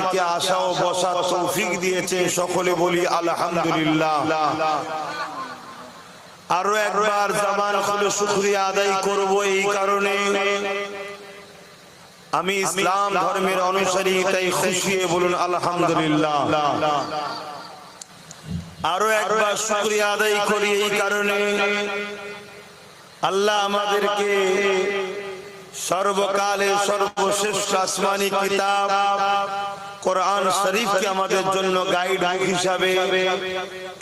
আমাদেরকে আসা ও বসার তৌফিক দিয়েছে, সকলে বলি আলহামদুলিল্লাহ। আরো একবার জবান খুলে শুকরিয়া আদায় করব এই কারণে আমি ইসলাম ধর্মের অনুসারী, তাই খুশি হয়ে বলুন আলহামদুলিল্লাহ। আরো একবার শুকরিয়া আদায় করি এই কারণে আল্লাহ আমাদেরকে সর্বকালের সর্বশ্রেষ্ঠ আসমানি কিতাব কোরআন শরীফকে আমাদের জন্য গাইড হিসাবে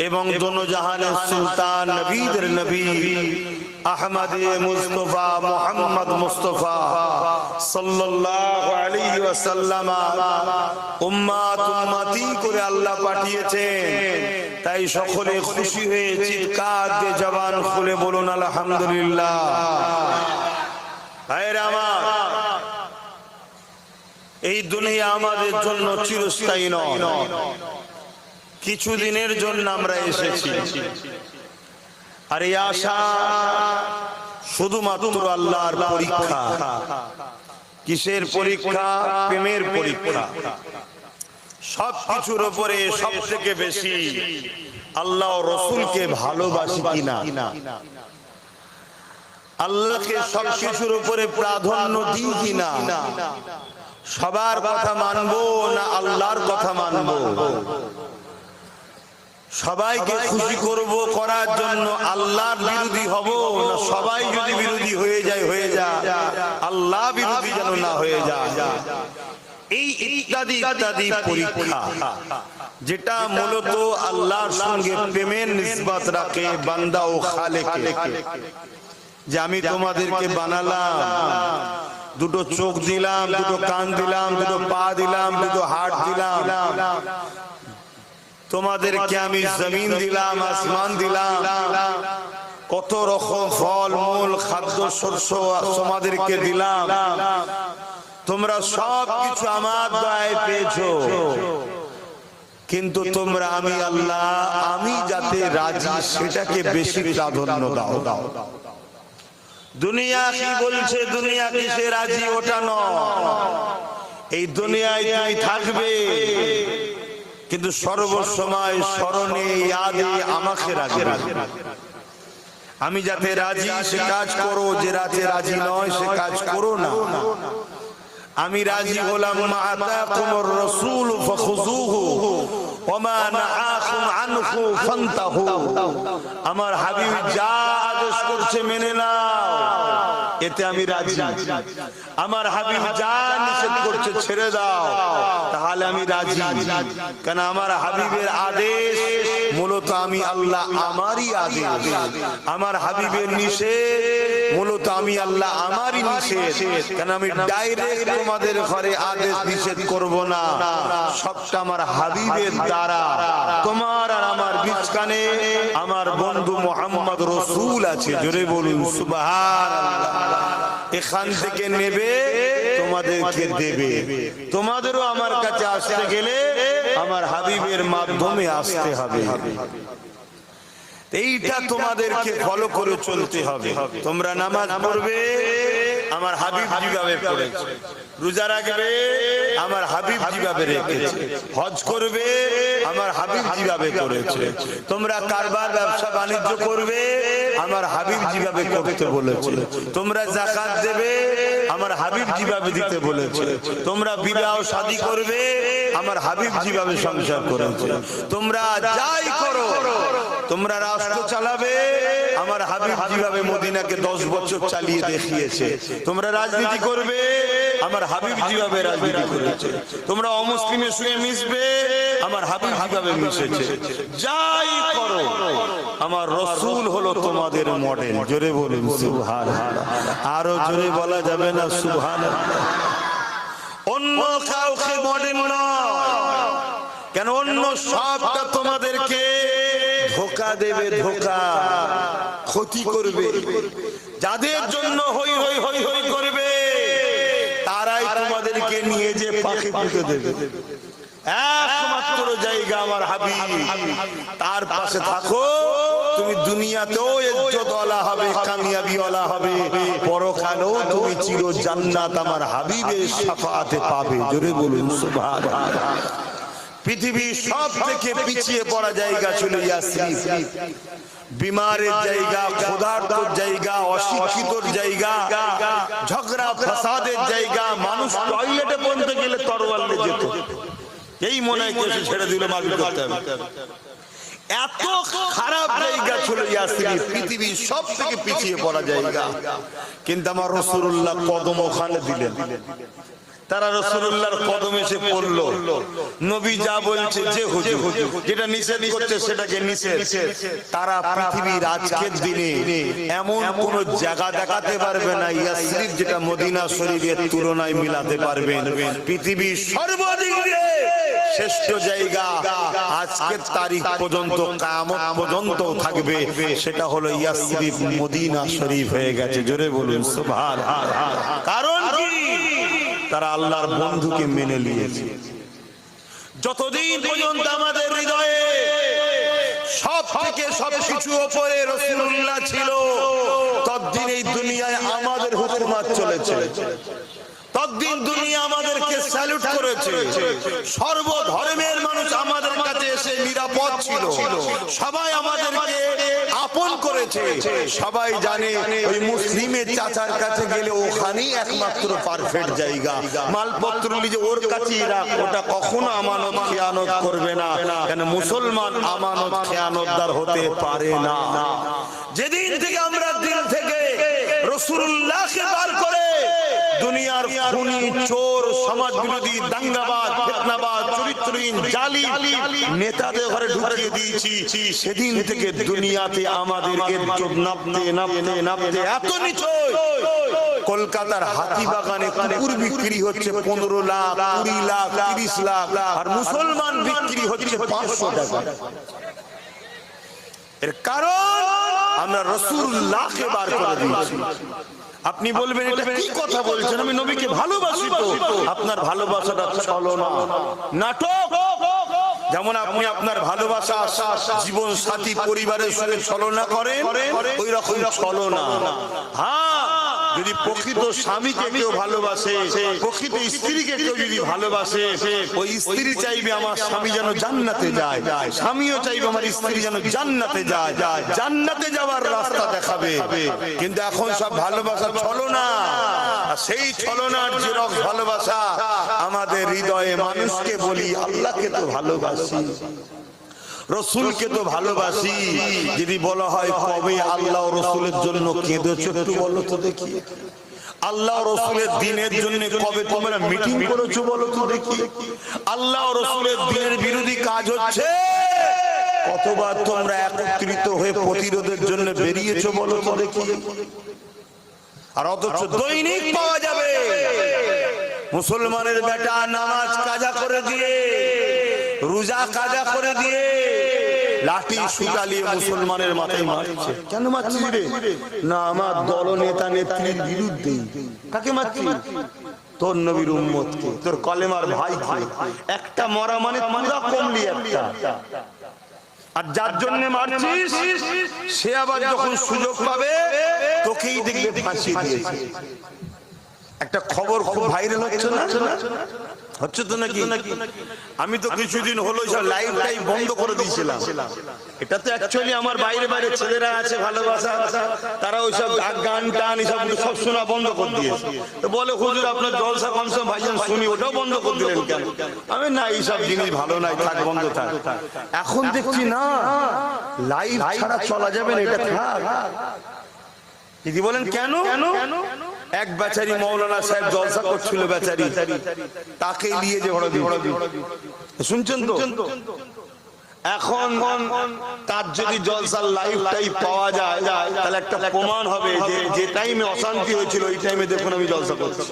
এবং দোনো জাহানের সুলতান নবীদের নবী আহমদে মুস্তাফা মুহাম্মদ মুস্তাফা সাল্লাল্লাহু আলাইহি ওয়াসাল্লাম উম্মত উম্মতি করে আল্লাহ পাঠিয়েছেন। তাই সকলে খুশি হয়ে চিৎকার দিয়ে জবান খুলে বলুন আলহামদুলিল্লাহ। ভাইরা আমার, এই দুনিয়া আমাদের জন্য চিরস্থায়ী নয়, কিছুদিনের জন্য আমরা এসেছি। আর এই আশা শুধুমাত্র আল্লাহর পরীক্ষা। কিসের পরীক্ষা? প্রেমের পরীক্ষা। সব কিছুর উপরে সব থেকে বেশি আল্লাহ ও রসুলকে ভালোবাসি কিনা, আল্লাহকে সব কিছুর উপরে প্রাধান্য দিই কিনা, সবার কথা মানবো না আল্লাহর কথা মানবো, সবাইকে খুশি করব করার জন্য আল্লাহর বিরোধী হব না সবাই যদি বিরোধী হয়ে যায় আল্লাহ বিরোধী যেন না হয়ে যায়। এই ইত্যাদি ইত্যাদি পরীক্ষা যেটা মূলত আল্লাহর সঙ্গে প্রেমের নিসবত রাখে বান্দা ও খালেকে। যে আমি তোমাদেরকে বানালাম, দুটো চোখ দিলাম, দুটো কান দিলাম, দুটো পা দিলাম, দুটো হাত দিলাম, তোমাদেরকে আমি জমিন দিলাম, আসমান দিলাম, কত রকম ফল মূল খাদ্য শস্য তোমাদেরকে দিলাম, তোমরা সব কিছু আমার দয়ায় পেয়েছো। কিন্তু তোমরা আমি আল্লাহ আমি যাতে রাজি সেটাকে বেশি প্রাধান্য দাও। দুনিয়া কি বলছে, দুনিয়া কিসে রাজি ওটা নয়। এই দুনিয়ায় তুমি থাকবে কিন্তু সর্বসময় স্মরণে ইয়াদে আমাকে রাখবে। আমি যাতে রাজি সে কাজ করো, যে রাতে রাজি নয় সে কাজ করো না। আমি রাজি হলাম মা আতাকুমুর রাসূল ফাখুযুহু ওয়া মা নাহাকুম আনহু ফান্তাহু। আমার হাবিব যা আদেশ করছে মেনে নাও, এতে আমি রাজি। আমার হাবিব যা নিষেধ করছে ছেড়ে দাও, তাহলে আমি রাজি। কারণ আমার হাবিবের আদেশ মূলত আমি আল্লাহ আমারই আদেশ, আমার হাবিবের নিষেধ মূলত আমি আল্লাহ আমারই নিষেধ। কারণ আমি ডাইরেক্ট তোমাদের ঘরে আদেশ নিষেধ করব না, সবটা আমার হাবিবের দ্বারা। তোমার আর আমার বিচকানে আমার বন্ধু মুহাম্মদ রাসূল আছে, জোরে বলুন সুবহানাল্লাহ। এখান থেকে নেবে তোমাদেরকে দেবে, তোমাদেরও আমার কাছে আসতে গেলে আমার হাবিবের মাধ্যমে আসতে হবে। এইটা তোমাদেরকে ফলো করে চলতে হবে। তোমরা নামাজ পড়বে আমার হাবিব যেভাবে পড়েছে, রোজা রাখবে আমার হাবিব যেভাবে রেখেছে, হজ করবে আমার হাবিব যেভাবে করেছে, তোমরা কারবার ব্যবসা বাণিজ্য করবে আমার হাবিব যেভাবে করতে বলেছে, তোমরা যাকাত দেবে আমার হাবিব যেভাবে দিতে বলেছে, তোমরা বিবাহ শাদী করবে আমার হাবিব যেভাবে সংসার করেছে, তোমরা যাই করো, তোমরা রাষ্ট্র চালাবে আমার হাবিব যেভাবে মদিনাকে 10 বছর চালিয়ে দেখিয়েছে, তোমরা রাজনীতি করবে আমার হাবিব যেভাবে রাজনীতি করেছে, তোমরা অমুসলিমের সঙ্গে মিশবে আমার হাবিব যেভাবে মিশেছে, যাই করো আমার রাসূল হলো তোমাদের মডেল। জোরে বলুন সুবহানাল্লাহ। আরো জোরে বলা যাবে না সুবহানাল্লাহ। অন্য কাউকে মডেল নয়, কেন অন্য সবটা তোমাদেরকে ধোঁকা দেবে, ধোঁকা ক্ষতি করবে। যাদের জন্য হই হই হই হই করবে তারাই তোমাদেরকে নিয়ে যে পাখি পুঁতে দেবে। একমাত্র জায়গা আমার হাবিব, তার পাশে থাকো তুমি দুনিয়াতেও ইজ্জতওয়ালা হবে, কামিয়াবিওয়ালা হবে, পরকালেও তুমি চির জান্নাত আমার হাবিবের শাফাআতে পাবে। জোরে বলুন সুবহানাল্লাহ। পৃথিবীর সব থেকে পিছিয়ে পড়া জায়গা ছিল ইয়াসরিব। বিমারের জায়গা, ক্ষুধার্তর জায়গা, অশিক্ষিতর জায়গা, ঝগড়া ফাসাদের জায়গা, মানুষ টয়লেটে পৌঁছতে গেলে তরোয়াল নিয়ে যেত। এই মনে হয় কেউ ছেড়ে দিলে মারপিট করতে হবে। এত খারাপ জায়গা ছিল ইয়াসরিব, পৃথিবীর সব থেকে পিছিয়ে পড়া জায়গা। কিন্তু আমার রাসূলুল্লাহ কদম ওখানে দিলেন। তারা রাসূলুল্লাহর কদমে এসে পড়লো। নবী যা বলছে, যে হুজুর যেটা নিষেধ করছে সেটাকে নিষেধ। তারা পৃথিবীর আজকের দিনে এমন কোন জায়গা দেখাতে পারবে না ইয়াসরিব যেটা মদিনা শরীফের তুলনায় মিলাতে পারবেন। পৃথিবীর সর্বাধিক শ্রেষ্ঠ জায়গা আজকের তারিখ পর্যন্ত, কিয়ামত পর্যন্ত থাকবে, সেটা হলো ইয়াসরিব মদিনা শরীফ হয়ে গেছে। জোরে বলুন সুবহানাল্লাহ। কারণ কি? তারা আল্লাহর বন্ধুকে মেনে নিয়েছে। যতদিন পর্যন্ত আমাদের হৃদয়ে সব থেকে সবকিছু উপরে রাসূলুল্লাহ ছিল, ততদিন এই দুনিয়ায় আমাদের হুকুমত চলেছে, ততদিন দুনিয়া আমাদেরকে স্যালুট করেছে। সর্বধর্মের মানুষ আমাদের কাছে এসে নিরাপদ ছিল, সবাই আমাদেরকে আপন করেছে। সবাই জানে ওই মুসলিমের চাচার কাছে গেলে ওখানেই একমাত্র পারফেক্ট জায়গা। মালপত্র নিয়ে ওর কাছেই রাখ, ওটা কখনো আমানত খেয়ানত করবে না, কেন মুসলমান আমানত খেয়ানতদার হতে পারে না। যেদিন থেকে আমরা দিল থেকে রাসূলুল্লাহকে বার করে দুনিয়ার খুনি, চোর, সমাজ বিরোধী, দাঙ্গাবাজ, ফিতনাবাজ, চরিত্রহীন, জালিম নেতাদের ঘরে ঢুকিয়ে দিয়েছি, সেদিন থেকে দুনিয়াতে আমাদের ইজ্জত নাপতে নাপতে নাপতে এত নিচে, কলকাতার হাতিবাগানে কুকুর বিক্রি হচ্ছে 15 লাখ, 20 লাখ, 30 লাখ, আর মুসলমান বিক্রি হচ্ছে 500 টাকা। এর কারণ আমরা রাসূলুল্লাহকে বার করে দিয়েছি। আপনি বলবেন এটা কি কথা বলছেন, আমি নবীকে ভালোবাসি। তো আপনার ভালোবাসাটা ছলনা, নাটক। যেমন আপনি আপনার ভালোবাসা জীবন সাথী, পরিবারের সঙ্গে ছলনা করেন, ওই রকম ছলনা। হ্যাঁ, যদি প্রকৃত স্বামীকে কেউ ভালোবাসে, প্রকৃত স্ত্রীকে কেউ যদি ভালোবাসে, ওই স্ত্রী চাইবে আমার স্বামী যেন জান্নাতে যায়, স্বামীও চাইবে আমার স্ত্রী যেন জান্নাতে যায়, জান্নাতে যাওয়ার রাস্তা দেখাবে। কিন্তু এখন সব ভালোবাসা ছলনা, সেই ছলনার জেরক্স ভালোবাসা আমাদের হৃদয়ে। মানুষকে বলি আল্লাহকে তো ভালোবাসি, রসুলকে তো ভালোবাসি, যদি বলা হয় কবে আল্লাহ রসুলের জন্য কেঁদেছো একটু বলো তো দেখি। আল্লাহ রসুলের দিনের জন্য কবে তোমরা মিটিং করেছো বলো তো দেখি। আল্লাহ রসুলের দিনের বিরোধী কাজ হচ্ছে, কতবার তোমরা একত্রিত হয়ে প্রতিরোধের জন্য বেরিয়েছো বলো তো দেখি। আর অথচ দৈনিক পাওয়া যাবে মুসলমানের বেটা নামাজ কাজা করে দিয়ে, রোজা কাজা করে দিয়ে, লাঠি সুতালিয়ে মুসলমানের মাথায় মারছে। কেন মারছিস রে? না, আমার দল নেতা নেত্রীর বিরুদ্ধে। কাকে মারছিস? তোর নবীর উম্মতকে, তোর কলেমার ভাইকে। একটা মরা মানে পুরা কমলি একটা। আর যার জন্য মারছিস সে আবার যখন সুযোগ পাবে তোকেই দেখবে ফাঁসি দিয়েছে। একটা খবর খুব ভাইরাল হচ্ছে না, হচ্ছে তো নাকি? আমি তো কিছুদিন হলো সব লাইভটাই বন্ধ করে দিয়েছিলাম। এটা তো অ্যাকচুয়ালি আমার বাইরে বাইরে ছেলেরা আছে ভালোবাসা, তারা ওইসব গান টান এসব সব শোনা বন্ধ করে দিয়েছে। তো বলে হুজুর আপনার জলসা কমসম ভাইজান শুনি, ওটাও বন্ধ করে দিলেন কেন? আমি না, এইসব জিনিস ভালো নাই, থাক, বন্ধ থাক। এখন দেখছি না, লাইভ ছাড়া চলা যাবে না, এটা থাক। দিদি বলেন কেন? এক বেচারি মৌলানা সাহেব জলসা করছিল, বেচারি, তাকে নিয়ে যে ওরা শুনছেন তো। এখন তার যদি জলসার লাইভ টাইপ পাওয়া যায় তাহলে একটা প্রমাণ হবে যে টাইমে অশান্তি হয়েছিল ওই টাইমে দেখুন আমি জলসা করছি।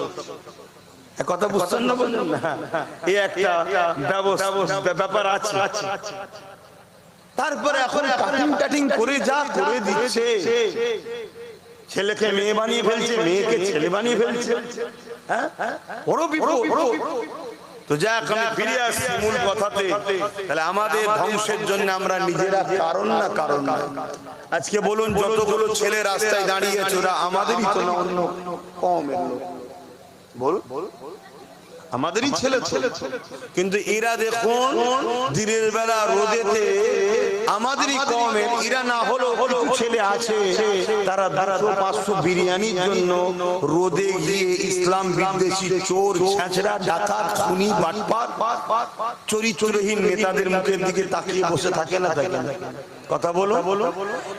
কথা বুঝছেন না? বললেন না, এই একটা ব্যাপার আছে। তারপরে এখন কাটিং টাটিং করে যা করে দিচ্ছে, ছেলেকে মেয়ে বানিয়ে ফেলছে, মেয়েকে ছেলে বানিয়ে ফেলছে। হ্যাঁ, বড় বিপদ। তো যাক, আমি ফিরে আসছি মূল কথাতে। তাহলে আমাদের ধ্বংসের জন্য আমরা নিজেরা কারণ না কারণ না। আজকে বলুন, যতগুলো ছেলে রাস্তায় দাঁড়িয়েছে ওরা আমাদেরই তো না, অন্য কমের লোক? বল, আমাদেরই ছেলে ছেলে, কিন্তু এরা দেখুন দিনের বেলা রোদেতে আমাদেরই কমের, এরা না হলো কিছু ছেলে আছে তারা 200-500 বিরিয়ানির জন্য রোদে গিয়ে ইসলাম বিদ্বেষী চোর ছেঁচড়া ডাকাত খুনি বাটপার চরিত্রহীন নেতাদের মুখের দিকে তাকিয়ে বসে থাকে না, থাকে না? কথা বলো।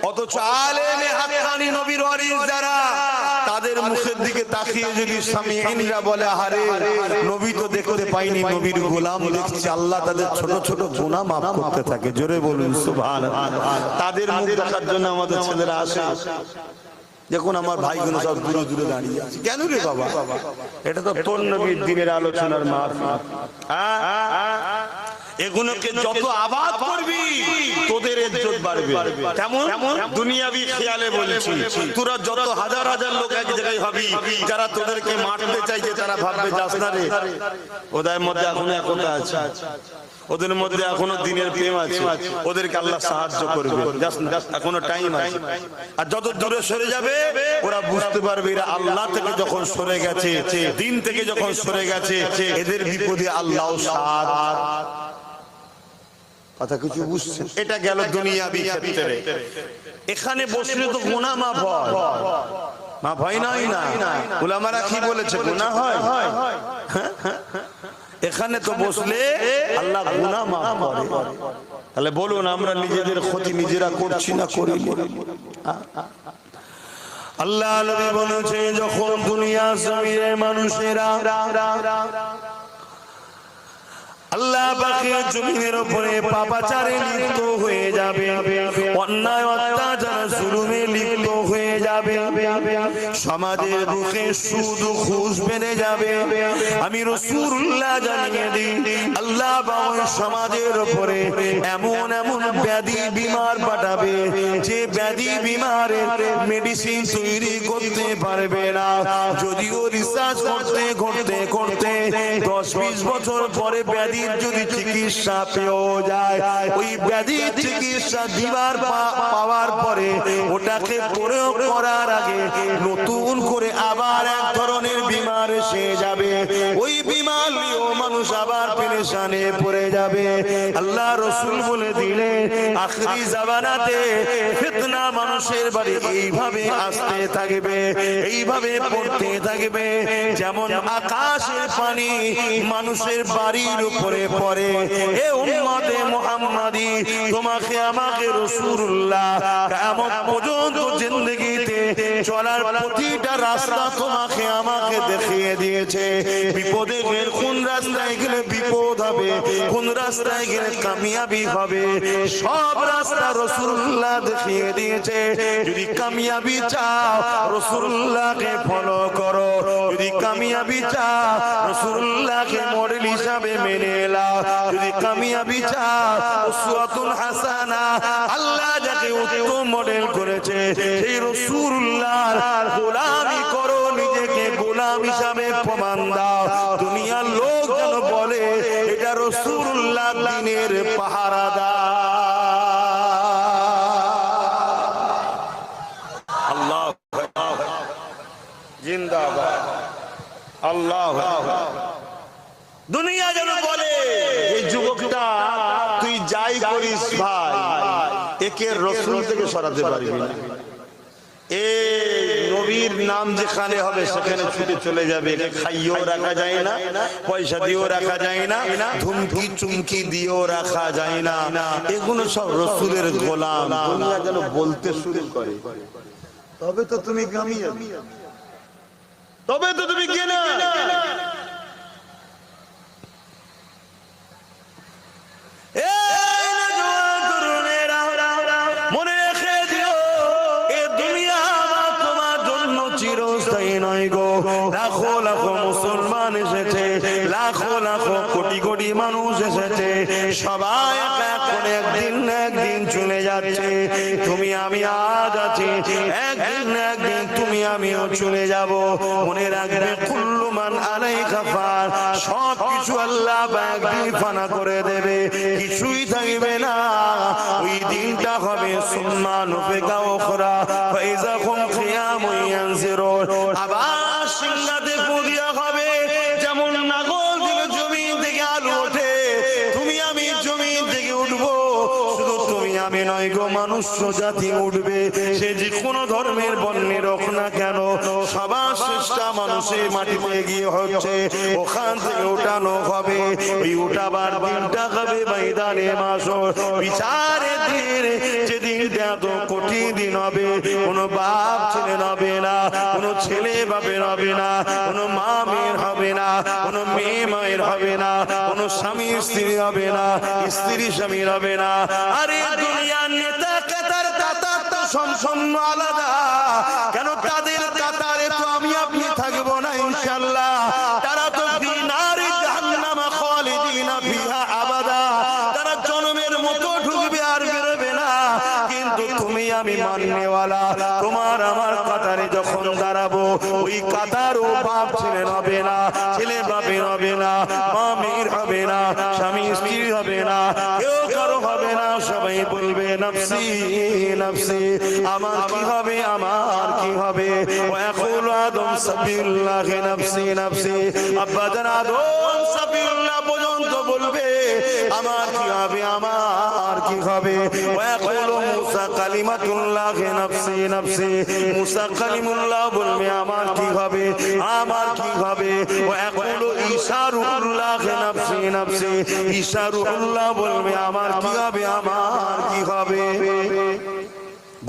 অথচ আলেমে হাক্কানি নবীর ওয়ারিস যারা, তাদের মুখের দিকে তাকিয়ে যদি সামিঈনরা বলে আরে নবী তো দেখতে পাইনি, নবীর গোলাম দেখছি, আল্লাহ তাদের ছোট ছোট গুনাহ মাফ করতে থাকে। জোরে বলুন সুবহানাল্লাহ। তাদের মুখ দেখার জন্য আমাদের ছেলেরা আসে। দেখুন আমার ভাইগুলো সব দূরে দূরে দাঁড়িয়ে আছে। কেন রে বাবা? এটা তো তোর নবীর দিনের আলোচনার মাহফিল। এগুলোকে যত আবাদ করবি তোদের ইজ্জত বাড়বে। কেমন? দুনিয়াবি খেয়ালে বলছি, তোরা যত হাজার হাজার লোক এক জায়গায় হবি, যারা তোদেরকে মারতে চাইছে তারা ভাববে যাস না রে, ওদের মধ্যে এখনো একতা আছে, ওদের মধ্যে এখনো দিনের প্রেম আছে, ওদেরকে আল্লাহ সাহায্য করবে, যাস না, এখনো টাইম আছে। আর যত দূরে সরে যাবে ওরা বুঝতে পারবে এরা আল্লাহ থেকে যখন সরে গেছে, দিন থেকে যখন সরে গেছে, এদের বিপদে আল্লাহ সাথ। কথা কিছু বুঝছেন? এটা গেল দুনিয়াবি ক্ষেত্রে। এখানে বসলে তো গুনাহ মাফ হয়, মাফ হয় না? উলামারা কি বলেছে? গুনাহ হয়। এখানে তো বসলে আল্লাহ গুনাহ মাফ করে। তাহলে বলুন আমরা নিজেদের ক্ষতি নিজেরা করছি না করি? আল্লাহ নবী বলেছে যখন দুনিয়া জমিনে মানুষেরা আল্লাহ পাকের জমিনের উপরে পাপাচারে লিপ্ত হয়ে যাবে, অন্যায় অত্যাচার জুলুমে লিপ্ত হয়ে যাবে, সমাজের বুকে সুদ ঘুষ বেড়ে যাবে, আমি রাসূলুল্লাহ জানিয়ে দিই আল্লাহ পাক সমাজের উপরে এমন এমন ব্যাধি বিমার পাঠাবে যে ব্যাধি বিমারের মেডিসিন তৈরি করতে পারবে না। যদিও রিসার্চ করতে করতে 10-20 বছর পরে ব্যাধি যদি চিকিৎসা পেয়ে যায়, ওই ব্যাধি চিকিৎসা দিবার পাওয়ার পরে ওটাকে প্রয়োগ করার আগে নতুন করে আবার এক ধরনের বিমার এসে যাবে, ওই বিমার নিয়েও মানুষ আবার পেরেশানে পড়ে যাবে। আল্লাহ রাসূল বলে দিলেন আখিরি জামানাতে ফিতনা মানুষের বাড়ি এইভাবে আসতে থাকবে, এইভাবে পড়তে থাকবে, যেমন আকাশের পানি মানুষের বাড়ির উপরে পড়ে। এ উম্মতে মুহাম্মাদি, তোমাকে আমাকে রাসূলুল্লাহ কিয়ামত পর্যন্ত জিন্দেগিতে চলার প্রতিটা রাস্তা তোমাকে আমাকে দেখিয়ে দিয়েছে। বিপদে গেলে কোন রাস্তায় গেলে বিপদ হবে, কোন রাস্তায় গেলে কামিয়াবি হবে, সব রাস্তা রাসূলুল্লাহ দেখিয়ে দিয়েছে। যদি কামিয়াবি চাও রাসূলুল্লাহকে ফলো করো, যদি কামিয়াবি চাও রাসূলুল্লাহকে মডেল হিসাবে মেনে নাও, যদি কামিয়াবি চাও উসওয়াতুন হাসানা, আল্লাহ যাকে উত্তম মডেল করেছে সেই রাসূলুল্লাহর গোলামি করো, নিজেকে গোলাম হিসাবে প্রমাণ দাও। দুনিয়ার লোক যেন বলে এটা রাসূলুল্লাহ দ্বীনের পাহারাদার। আল্লাহু আকবার, জিন্দাবাদ, আল্লাহু আকবার। দুনিয়া যেন বলে এই যুবকটা তুই যাই করিস ভাই, একে রাসূল থেকে সরাতে পারবি না। এই নবীর নাম যেখানে হবে সেখানে ছুটে চলে যাবে। খাইয়েও রাখা যায় না, পয়সা দিয়েও রাখা যায় না, ধুমকি চুমকি দিয়েও রাখা যায় না, এগুলো সব রাসূলের গোলাম। দুনিয়া যেন বলতে শুরু করে তবে তো তুমি কামিয়াবি, তবে তো তুমি কেনা। মনে রেখে দিও এ দুনিয়া তোমার জন্য চিরস্থায়ী নয় গো। লাখো লাখো মুসলমান এসেছে, লাখো লাখো কোটি কোটি কোটি মানুষ এসেছে, সবাই এখন একদিন না একদিন চলে যাচ্ছে। তুমি আমি আজ আছি, একদিন না একদিন তুমি আমিও চলে যাব। মনে রাখবে কুল্লু মান আলাইকা ফান, সব কিছু আল্লাহ একদিন ফানা করে দেবে, কিছুই থাকবে না। ওই দিনটা হবে সুম্মা নুফিকা উখরা ফাইযা হুম কিয়ামুন ইয়ানজিরুন, আবার সিংহাতে ফু দেওয়া হবে। যেমন নাগল থেকে জমিন থেকে আলু ওঠে, তুমি আমি জমিন থেকে উঠবো। শুধু তুমি আমি নয় গো, মানুষ জাতি উঠবে। সে যে কোনো ধর্মের বর্ণের হোক না কেন, সবার শ্রেষ্ঠ মানুষের মাটিতে গিয়ে হচ্ছে, ওখান থেকে উঠানো হবে। এই উঠাবার দিনটা হবে ময়দানে মাশর, বিচারের দিন। যেদিনটা এত কঠিন দিন হবে, কোনো বাপ ছেলে হবে না, কোনো ছেলে বাপের হবে না, কোনো মা মেয়ের হবে না, কোনো মেয়ে মায়ের হবে না, কোনো স্বামী স্ত্রী হবে না, স্ত্রী স্বামীর হবে না। আরে দুনিয়ার নেতা কাতার কাতার তো সম্পূর্ণ আলাদা। কেন তাদের কাতারে তো আমি আপনি থাকবো না ইনশাআল্লাহ। তারা তো ফিনারি জাহান্নামা খালিদিনা ফিহা আবাদা, তারা জন্মের মতো ঢুকবে আর বেরোবে না। কিন্তু তুমি আমি মাননেওয়ালা, তোমার আমার কাতারে যখন দাঁড়াবো, ওই কাতারও বাপ ছেলে হবে না, ছেলে বাপের হবে না, মা মেয়ের হবে না, স্বামী স্ত্রী হবে না, কেউ কারো হবে না। সবাই বলবে নফসি নফসি, আমার কি হবে, আমার কি হবে। ওয়াকুলু আদম সাবিউল্লাহ নফসি নফসি, আব্বা জান আদম সাবিউল্লাহ পর্যন্ত বলবে আমার কি হবে, আমার কি হবে। ওয়াকুলু মুসা কালিমাতুল্লাহ নফসি নফসি, মুসা কালিমুল্লাহ বলবে আমার কি হবে, আমার কি হবে। ওয়াকুলু ঈসা রূহুল্লাহ নফসি নফসি, ঈসা রূহুল্লাহ বলবে আমার কি হবে, আমার কি হবে।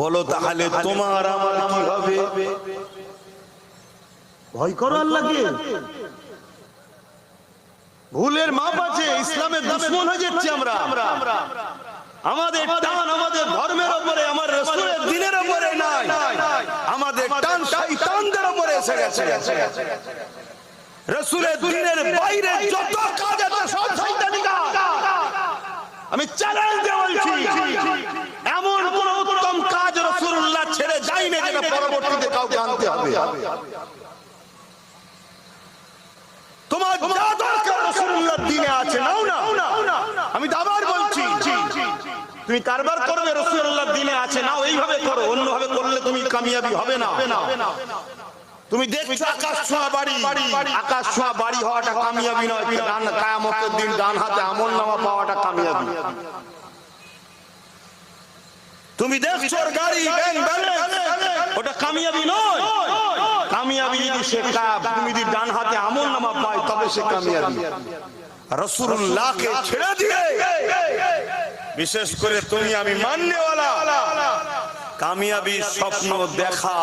বলো তাহলে তোমার আমার কি হবে? ভয় করো আল্লাহকে। ভুলের মাপ আছে, ইসলামের দুশমন হয়ে যাচ্ছে আমরা। আমাদের টান আমাদের ধর্মের উপরে, আমার রাসূলের দ্বীনের উপরে নাই, আমাদের টান শয়তানদের উপরে এসে গেছে। রাসূলের দ্বীনের বাইরে যত কাজ আছে সব শয়তানি কাজ। আমি চ্যালেঞ্জ দিয়ে বলছি, এমন কোন উত্তম কাজ রাসূলুল্লাহ ছেড়ে যায়নি যেটা পরবর্তীতে কাউকে আনতে হবে। তোমার যা দরকার রাসূলুল্লাহর দ্বীনে আছে, নাও না। আমি আবার বলছি, তুমি কারবার করবে রাসূলুল্লাহর দ্বীনে আছে, নাও, এইভাবে করো। অন্যভাবে করলে তুমি কামিয়াবি হবে না। তুমি দেখছো আকাশ ছোঁয়া বাড়ি, আকাশ ছোঁয়া বাড়ি হওয়াটা কামিয়াবি নয়, কিয়ামতের দিন ডান হাতে আমলনামা পাওয়াটা কামিয়াবি। তুমি দেখছো গাড়ি ব্যাংক ব্যালেন্স, ওটা কামিয়াবি নয়। কামিয়াবি যদি সে তুমি যদি ডান হাতে আমলনামা পায় তবে সে কামিয়াবি। রাসূলুল্লাহকে ছেড়ে দিয়ে বিশেষ করে তুমি আমি মাননেওয়ালা কামিয়াবি স্বপ্ন দেখা,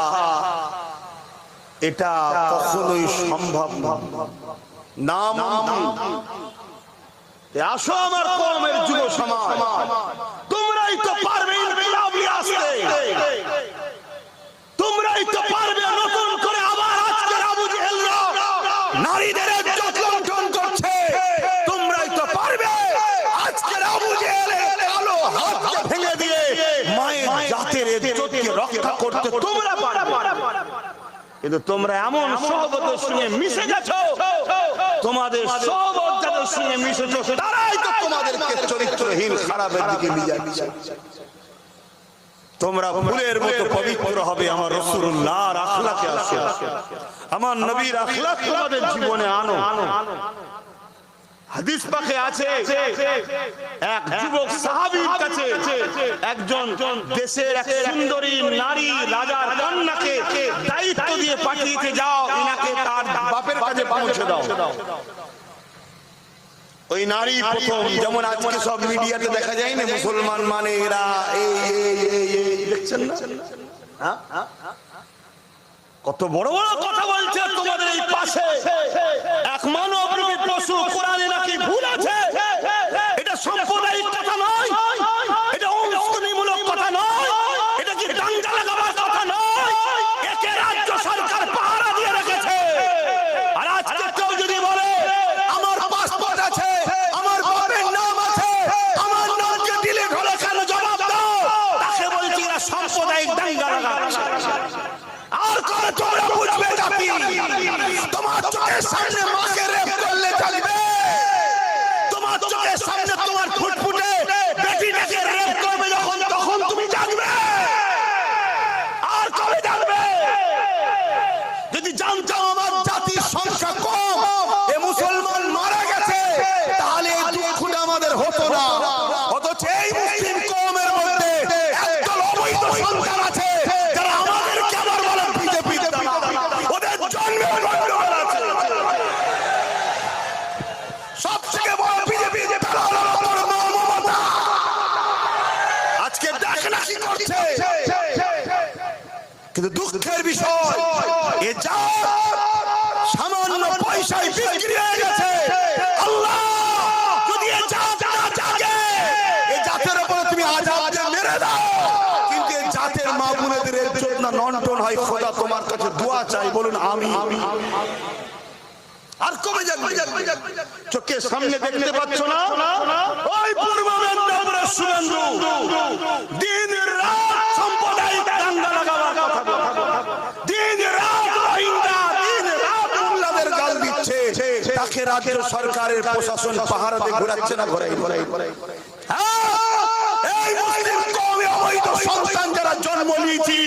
এটা কখনোই সম্ভব না। আসো আমার কওমের যুব সমাজ, তোমরাই তো পারবে ইনকিলাব নিয়ে আসতে, তোমরাই তো পারবে নতুন করে আবার আজকের আবু জেহেলরা নারীদের ইজ্জত লুণ্ঠন করছে, তোমরাই তো পারবে আজকের আবু জেহেলের কালো হাতকে ভেঙে দিয়ে মায়ের জাতের ইজ্জতকে রক্ষা করতে তোমরা পারবে। কিন্তু তোমরা এমন সহবতের সঙ্গে মিশে গেছো, তোমাদের সহবত যাদের সঙ্গে মিশেছো তারাই তো তোমাদেরকে চরিত্রহীন খারাপের দিকে নিয়ে যাচ্ছে। তোমরা ফুলের মতো পবিত্র হবে, আমার রাসূলুল্লাহর আখলাকে আসো, আমার নবীর আখলাক তোমাদের জীবনে আনো। হাদিস পাকে আছে, এক যুবক সাহাবীর কাছে একজন দেশের এক সুন্দরী নারী রাজার কন্যাকে দায়িত্ব দিয়ে পাঠিয়েছে, যাও ইনাকে তার বাপের কাছে পৌঁছে দাও। ওই নারী প্রথম, যেমন আজকে সব মিডিয়াতে দেখা যায় না, মুসলমান মানে এরা এই দেখছেন না, কত বড় বড় কথা বলছে তোমাদের এই পাশে। এক মানব রূপী পশু কোরআনে নাকি ভুল আছে, এটা সাম্প্রদায়িক কথা নয়, এটা অনুষ্ঠনীমূলক কথা নয়, এটা কি দাঙ্গা লাগাবার কথা নয়। একে রাজ্য সরকার পাহারা দিয়ে রেখেছে। আর আজকে কেউ যদি বলে আমার পাসপোর্ট আছে, চোখের সামনে মাকে রেপ করলে চলবে? তোমার চোখের সামনে তোমার ফুটফুটে বেটিটাকে রেপ করবে যখন, তখন তুমি জাগবে? আর কবে জাগবে? যদি জানতাম আমার জাতির সংখ্যা কম, এ মুসলমান মারা গেছে, তাহলে এই দুঃখটা আমাদের হতো না। অথচ এই মুসলিম কওমের মধ্যে একদল অবৈধ সন্তান আছে যারা আমাদেরকে আবার বলে বিজেপি, ওদের জন্মের গন্ডগোল আছে। সবথেকে বড় বিজেপি আজকে দেখ না কি করছে। কিন্তু দুঃখের বিষয়, এ জাত সামান্য পয়সায় বিক্রি হয়ে গেছে। আল্লাহ যদি এ জাত না জাগে, এ জাতের উপরে তুমি আযাব দিয়ে মেরে দাও, কিন্তু এই জাতের মা বোনেদের ইজ্জত না নন্টন হয়। খোদা তোমার কাছে দোয়া চাই, বলুন আমি। আর কবে জাগবে? চোখের সামনে দেখতে পাচ্ছ না ওই পূর্ব মেদিনীপুরের শুভেন্দু দিন রাত সাম্প্রদায়িক দাঙ্গা লাগাবার কথা বলে, দিন রাত রোহিঙ্গা, দিন রাত মোল্লাদের গাল দিচ্ছে। তাকে রাজ্য সরকারের প্রশাসন পাহারা দিয়ে ঘোরাচ্ছে না? ঘোরাই। এই মুসলিম কওমে অবৈধ সন্তান যারা জন্ম নিয়েছি,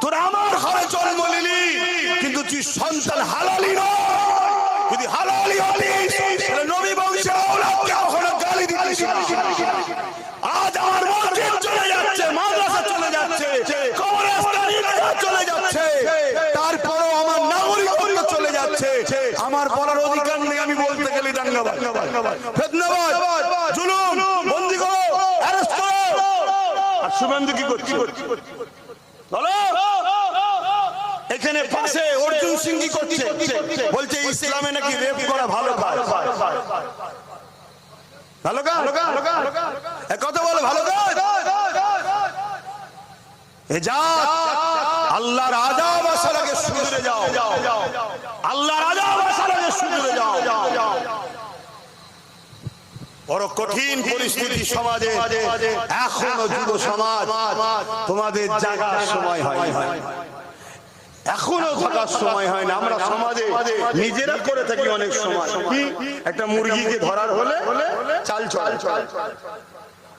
তোরা আমার ঘরে জন্ম নিলি, কিন্তু তুই সন্তান হালালি নয়। যদি হালালি হলিস, তাহলে নবী বংশের ঔলাদকে কখনো গালি দিতিস না। আজ আমার মসজিদ চলে যাচ্ছে, মাদ্রাসা চলে যাচ্ছে, কবরস্থান চলে যাচ্ছে, তারপরও আমার নাগরিকত্ব চলে যাচ্ছে। আমার বলার অধিকার নেই। আমি বলতে গেলে দাঙ্গাবাজ, ফিতনাবাজ, জুলুম, বন্দী করো, অ্যারেস্ট করো। আর শুভেন্দু কি করছে? বলো, এখানে পাশে অর্জুন সিং কি করছে? বলছে ইসলামে নাকি রেপ করা ভালো কাজ। ভালো কাজ? কথা বলে ভালো কাজ? এ জাত আল্লাহর আযাব আসার আগে শুধরে যাও। আল্লাহর আযাব আসার আগে শুধরে যাও। বড় কঠিন পরিস্থিতি সমাজে। এখনো যুব সমাজ, তোমাদের জাগার সময় হয়, এখনো থাকার সময় হয় না। আমরা সমাজে নিজেরা করে থাকি অনেক সময়। কি একটা মুরগিকে ধরার হলে চাল চড়ায়,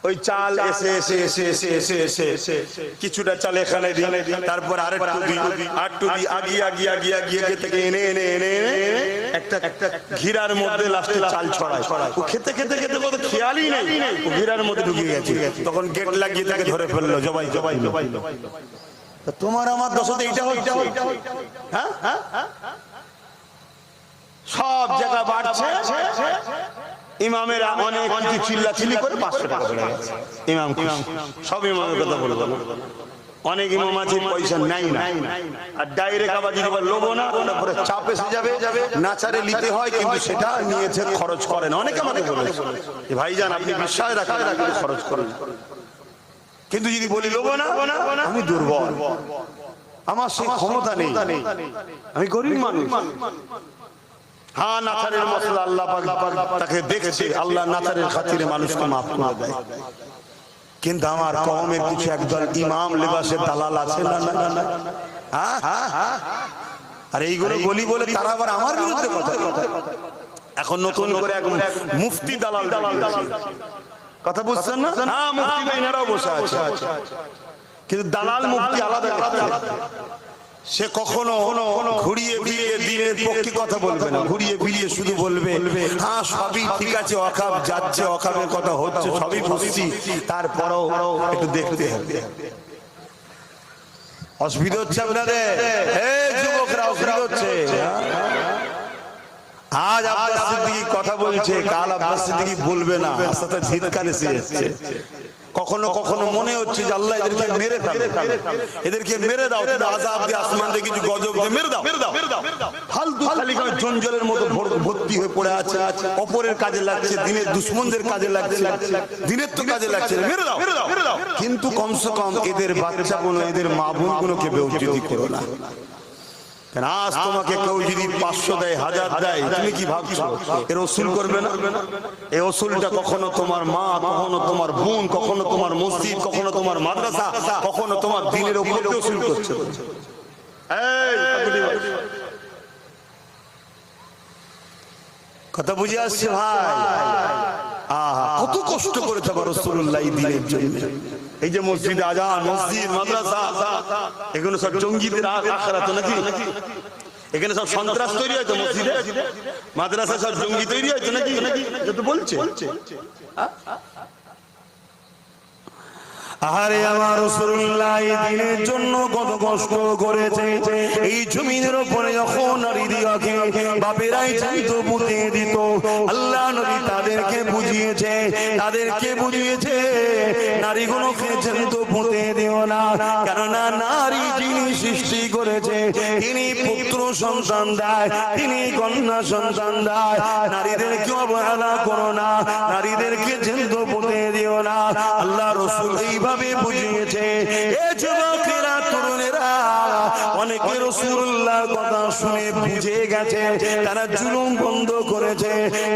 ওই চাল এসে এসে এসে এসে এসে এসে এসে কিছুটা চাল এখানে দিই, তারপর আরেকটু দিই, আরেকটু দিই, আগিয়ে আগিয়ে আগিয়ে আগিয়ে থেকে এনে এনে এনে এনে একটা ঘিরার মধ্যে লাস্টে চাল ছড়ায়। ও খেতে খেতে খেতে কত খেয়ালই নেই, ও ঘিরার মধ্যে ঢুকিয়ে গেছে। তখন গেট লাগিয়ে তাকে ধরে ফেললো, জবাই জবাই জবাই। তোমার আমার দশতে এইটা হচ্ছে। হ্যাঁ, সব জায়গা বাড়ছে। ইমামেরা অনেক কিছু চিল্লাচিল্লি করে 500 টাকা করে গেছে। ইমাম সব ইমামের কথা বলবো, অনেক ইমাম আছে পয়সা নাই না, আর ডাইরেক্ট আবার যদি লোবো না, তারপরে চাপ এসে যাবে, নাচারে নিতে হয়, কিন্তু সেটা নিয়েছে খরচ করেন। অনেকে আমাকে বলেছে ভাইজান আপনি বিশ্বাস রাখেন, খরচ করেন। কিন্তু যদি বলি লোবো না, আমি দুর্বল, আমার সেই ক্ষমতা নেই, আমি গরিব মানুষ। হ্যাঁ, নাচারের মশলা আল্লাহ পাক তাকে দেখছে, আল্লাহ নাচারের খাতিরে মানুষকে মাফ করে দেয়। কিন্তু আমার কওমের কিছু একদল ইমাম লেবাসের দালাল আছে না? আর এইগুলো বলি বলে তারা আবার আমার বিরুদ্ধে কথা। এখন নতুন করে এক মুফতি দালাল কথা বুঝছেন না? হ্যাঁ, মুফতি এনারাও বসে আছে, কিন্তু দালাল মুফতি আলাদা। সে কখনো ঘুরিয়ে ফিরিয়ে দিনের পক্ষে কথা বলবে না, ঘুরিয়ে ফিরিয়ে শুধু বলবে হ্যাঁ সবই ঠিক আছে, অকাব যাচ্ছে, অকাবের কথা হচ্ছে, সবই বুঝছি, তারপরও একটু দেখতে হবে। অসুবিধা হচ্ছে আপনাদের? যুবকরা অসুবিধা হচ্ছে। আজ আব্বাস সিদ্দিকী কথা বলছে, কাল আব্বাস সিদ্দিকী বলবে না, আস্তে ধিক্কার এসে যাচ্ছে। কখনো কখনো মনে হচ্ছে যে আল্লাহ এদেরকে মেরে ফেলে, এদেরকে মেরে দাও, আযাব দিয়ে আসমান থেকে কিছু গজব দিয়ে মেরে দাও। ফালতু খালি জঞ্জলের মতো ভর্তি হয়ে পড়ে আছে, অপরের কাজে লাগছে, দিনের দুশমনদের কাজে লাগছে, দিনের তো কাজে লাগছে, মেরে দাও। কিন্তু কমসে কম এদের বাচ্চাগুলো, এদের মা বোনগুলোকে বেউজ্জতি করো না। আজ তোমাকে কেউ যদি 500 দেয়, 1000 দেয়, তুমি কি ভাবছো এর ওসুল করবে না? এই ওসুলটা কখনো তোমার মা, কখনো তোমার বোন, কখনো তোমার মসজিদ, কখনো তোমার মাদ্রাসা, কখনো তোমার দ্বীনের উপর ওসুল করছে। কথা বুঝে আসছে ভাই? আহা, কত কষ্ট করেছে আমার রাসূলুল্লাহ এই দিনের জন্য। এই যে মসজিদ, আজান, মসজিদ, মাদ্রাসা, এগুলো সব জঙ্গিদের আখড়া তো নাকি? এখানে সব সন্ত্রাস তৈরি হয়তো, মসজিদে মাদ্রাসা সব জঙ্গি তৈরি হয়তো নাকি? এটা তো বলছে। আরে আমার রাসূলুল্লাহ এই দিনের জন্য কত কষ্ট করেছে। এই জমিনের উপরে যখন নারীদিগকে বাপেরাই চাইতো পুঁতে দিত, আল্লাহ নবী তাদেরকে বুঝিয়েছে নারীগুলোকে চাইতো পুঁতে দিও না, কেননা নারী যিনি সৃষ্টি করেছে তিনি পুত্র সন্তান দেয়, তিনি কন্যা সন্তান দেয়। নারীদেরকে অবহেলা করো না, নারীদেরকে চাইতো পুঁতে দিও না। আল্লাহ রাসূল এইভাবে বুঝিয়েছে। এ যুবকেরা, তরুণেরা, অনেকে রাসূলুল্লাহর কথা শুনে বুঝে গেছে, তারা জুলুম বন্ধ করেছে,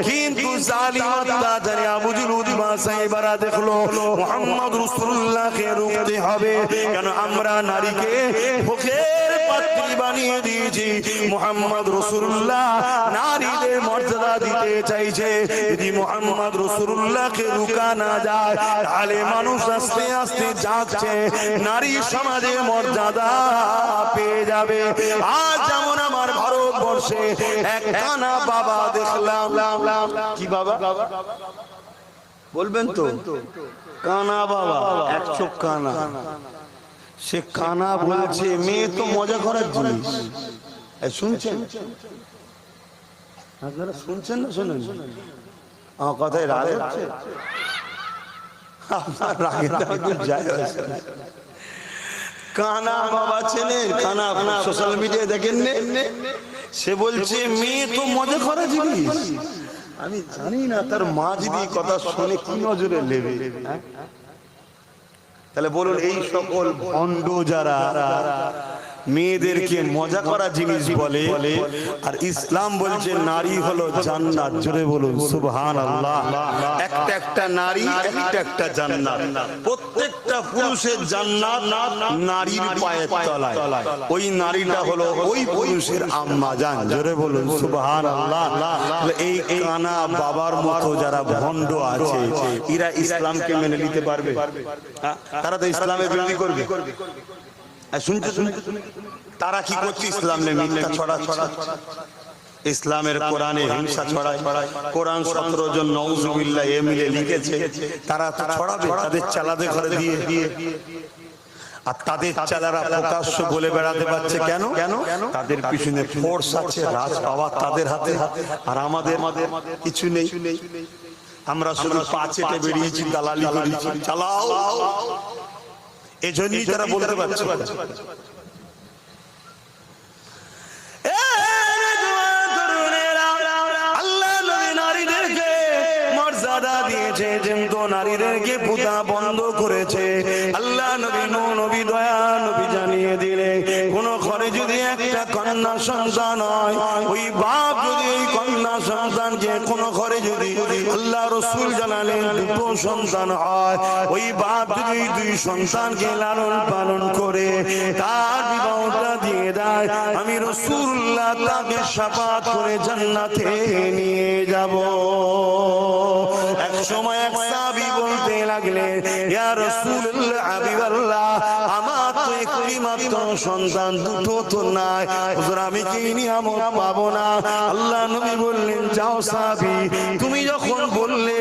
কিন্তু জালিম অত্যাচারী আবু জুল উতবা সাহেবরা দেখলো মুহাম্মদ রাসূলুল্লাহকে রুখতে হবে। কেন আমরা নারীকে ভোগের পাত্রী বানিয়ে দিয়েছি। মুহাম্মদ রাসূলুল্লাহ নারীদের মর্যাদা দিতে চাইছে। যদি মুহাম্মদ রাসূলুল্লাহকে রুকা না যায়, তাহলে মানুষ আস্তে আস্তে যাচ্ছে, নারী সমাজে মর্যাদা পেয়ে যাবে। আজ যেমন আমার ভারতবর্ষে এক কানা বাবা দেখলাম। কি বাবা বলবেন তো? কানা বাবা, এক চোখ কানা। সে কানা বলছে মেয়ে তো মজা করার জিনিস। শুনছেন আপনারা? শুনছেন না শোনেন? আমার কথায় রাগ হচ্ছে? আপনার রাগে যায় কানা বাবা চেনেন? কানা আপনার সোশ্যাল মিডিয়ায় দেখেন? সে বলছে মেয়ে তো মজা করা জিনিস। আমি জানি না তার মা যদি কথা শুনে কি নজরে নেবে। তাহলে বলুন, এই সকল ভণ্ড যারা মেয়েদেরকে মজা করা জিনিস বলে, আর ইসলাম বলছে নারী হলো জান্নাত। জোরে বলুন সুবহানাল্লাহ। একটা একটা নারী, একটা একটা জান্নাত। প্রত্যেকটা পুরুষের জান্নাত নারীর পায়ের তলায়। ওই নারীটা হলো ওই পুরুষের আম্মা জান। জোরে বলুন সুবহানাল্লাহ। এই কানা বাবার মতো যারা ভণ্ড আছে, এরা ইসলামকে মেনে নিতে পারবে? তারা তো ইসলামের বিরোধী করবে। শুনতে তারা কি করছে? ইসলাম নিয়ে মিথ্যা ছড়া, ইসলামের কোরআনে হিংসা ছড়ায়। কোরআন 17 জন নাউজুবিল্লাহ মিলে লিখেছে, তারা তো ছড়াবে তাদের চালাতে ঘরে দিয়ে। আর তাদের চালারা প্রকাশ্য বলে বেড়াতে পারছে কেন? তাদের পিছনে ফোর্স আছে, রাজ পাওয়ার তাদের হাতে, আর আমাদের কিছু নেই। আমরা শুধু পাঁচেটে বেরিয়েছি, দালালি করেছি, চালাও। এজন্যই তারা বলতে পারছে। আল্লাহ নারীদেরকে মর্যাদা দিয়েছে, কিন্তু নারীদেরকে পুতা বন্ধ করেছে। আল্লাহ নবী দয়া নবী জানিয়ে দিলে, কোন ঘরে যদি একটা কন্যা সন্তান হয়, ওই বাপ যদি ওই কন্যা সন্তানকে কোন ঘরে যদি আল্লাহ রাসূল জানালেন দুটো সন্তান হয়, ওই বাপ যদি দুই সন্তানকে লালন পালন করে তার বিবাহটা দিয়ে দেয়, আমি রাসূলুল্লাহ তাকে শাফাত করে জান্নাতে নিয়ে যাব। এক সময় এক সাহাবী বলতে লাগলেন, ইয়া রাসূলুল্লাহ, হাবিবাল্লাহ, আমার তো একটি মাত্র সন্তান, দুটো তো নাই, হুজুর আমি কি নিয়ামত পাবো না? আল্লাহ নবী বললেন, যাও সাহাবী, তুমি যখন বললে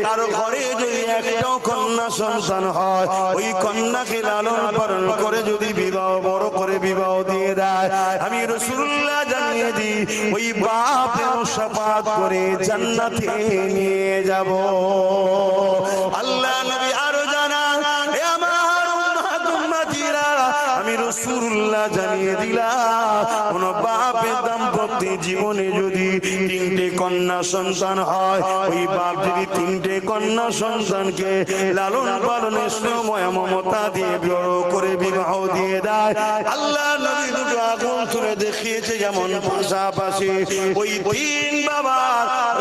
কারো ঘরে যদি একটা কন্যা সন্তান হয়, ওই কন্যাকে লালন পালন করে যদি বিবাহ বড় করে বিবাহ দিয়ে দেয়, আমি রাসূলুল্লাহ জানিয়ে দিই ওই বাপের শাফাত করে জান্নাতে নিয়ে যাব। আল্লাহ নবী আরো জানান, হে আমার উম্মাতিরা, আমি রাসূলুল্লাহ জানিয়ে দিলাম, কোন বাপের দাম্পত্য জীবনে যদি তিনটে কন্যা সন্তান হয়, ওই বাপ যদি তিনটে কন্যা সন্তানকে লালন পালনের সময় মমতা দিয়ে বড় করে বিবাহ দিয়ে দেয়, আল্লাহ নবী দুটো আগুন তুলে দেখিয়েছে, যেমন পাশাপাশি ওই তিন বাবা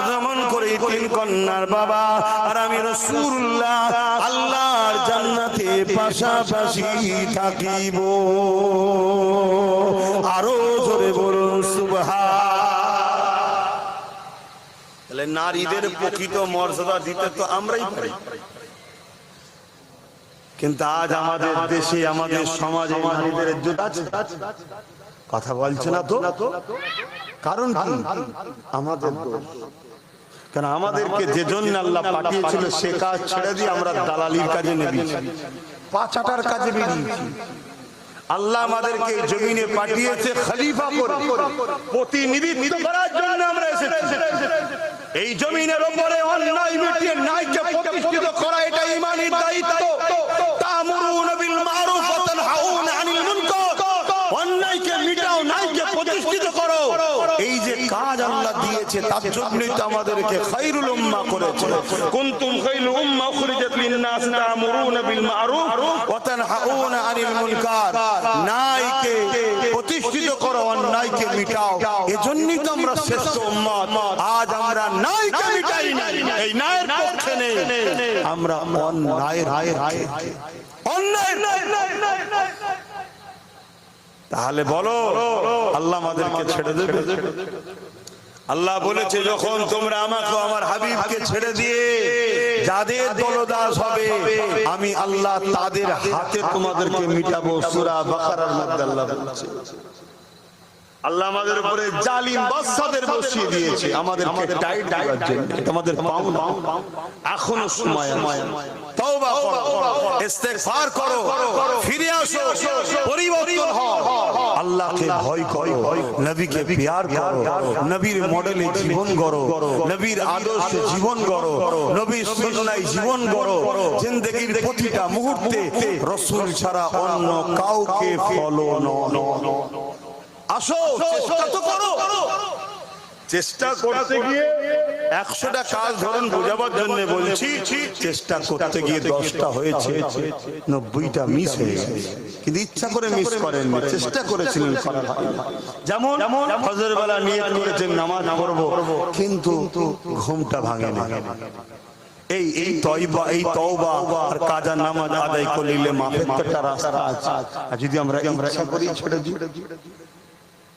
যেমন করে তিন কন্যার বাবা, আর আমি রাসূলুল্লাহ আল্লাহর জান্নাতে পাশাপাশি থাকিব। আরো জোরে বলুন সুবহান। তাহলে নারীদের প্রকৃত মর্যাদা দিতে তো আমরাই পারি, কিন্তু আজ আমাদের দেশে আমাদের সমাজে নারীদের ইজ্জত আছে? কথা বলছে না তো। কারণ কি? আমাদের দোষ। কারণ আমাদেরকে যে জন্য আল্লাহ পাঠিয়েছিল সে কাজ ছেড়ে দিয়ে আমরা দালালির কাজে নেমেছি, পাচাটার কাজে বেরিয়েছি। আল্লাহ আমাদেরকে জমিনে পাঠিয়েছে খলিফা করে, প্রতিনিধিত্ব করার জন্য আমরা এসেছি। এই জমিনের উপরে অন্যায় মিটিয়ে ন্যায়কে প্রতিষ্ঠিত করা এটা ঈমানের দায়িত্ব। তা'মুরুনা বিল মারুফ ওয়া তানহাউনা আনিল মুনকার, অন্যায়কে মিটাও, ন্যায়কে প্রতিষ্ঠিত করো। এই যে কাজ আল্লাহ দিয়েছে তার জন্যই তো আমাদেরকে খায়রুল উম্মাহ করেছে। কুনতুম খায়রুল উম্মাহ উখরিজাত লিন-নাস তা'মুরুনা বিল মারুফ ওয়া তানহাউনা আনিল মুনকার, ন্যায়কে প্রতিষ্ঠিত করো, অন্যায়কে মিটাও। এজন্যই তো আমরা শ্রেষ্ঠ উম্মত। আজ আমরা ন্যায়কে মিটাই না, এই ন্যায়ের পক্ষে নেই, আমরা অন্যায়ের অন্যায়। তাহলে বলো আল্লাহ আমাদেরকে ছেড়ে দেবে? আল্লাহ বলেছে যখন তোমরা আমাকে আমার হাবিবকে ছেড়ে দিয়ে যাদের দলদাস হবে আমি আল্লাহ তাদের হাতে তোমাদেরকে মিটাবো। সূরা বাকারার মধ্যে আল্লাহ বলেছে। আল্লাহ আমাদের উপরে জালিম বাদশাদের বসিয়ে দিয়েছে আমাদেরকে টাইট করার জন্য। তোমাদের পাওনা এখনো সময় আছে, তওবা করো, ইস্তেগফার করো, ফিরে আসো, পরিবর্তন হও, আল্লাহকে ভয় করো, নবীকে প্যার করো, নবীর মডেলে জীবন গড়ো, নবীর আদর্শে জীবন গড়ো, নবীর সুন্নায় জীবন গড়ো। জিন্দেগীর প্রতিটা মুহূর্তে রাসূল ছাড়া অন্য কাউকে ফলো না। আসো, চেষ্টা তো করো। চেষ্টা করতে গিয়ে 100টা কাজ ধরুন বোঝাবার জন্য বলছি, চেষ্টা করতে গিয়ে 10টা হয়েছে, 90টা মিস হয়ে গেছে। কিন্তু ইচ্ছা করে মিস করেননি, চেষ্টা করেছিলেন করার। যেমন ফজর বেলা নিয়ত করেছেন নামাজ পড়বো, কিন্তু ঘুমটা ভাঙে না। এই তওবা আর কাজা নামাজ আদায় করলে মাফের একটা রাস্তা আছে। আর যদি আমরা ইচ্ছা করি ছেড়ে দিই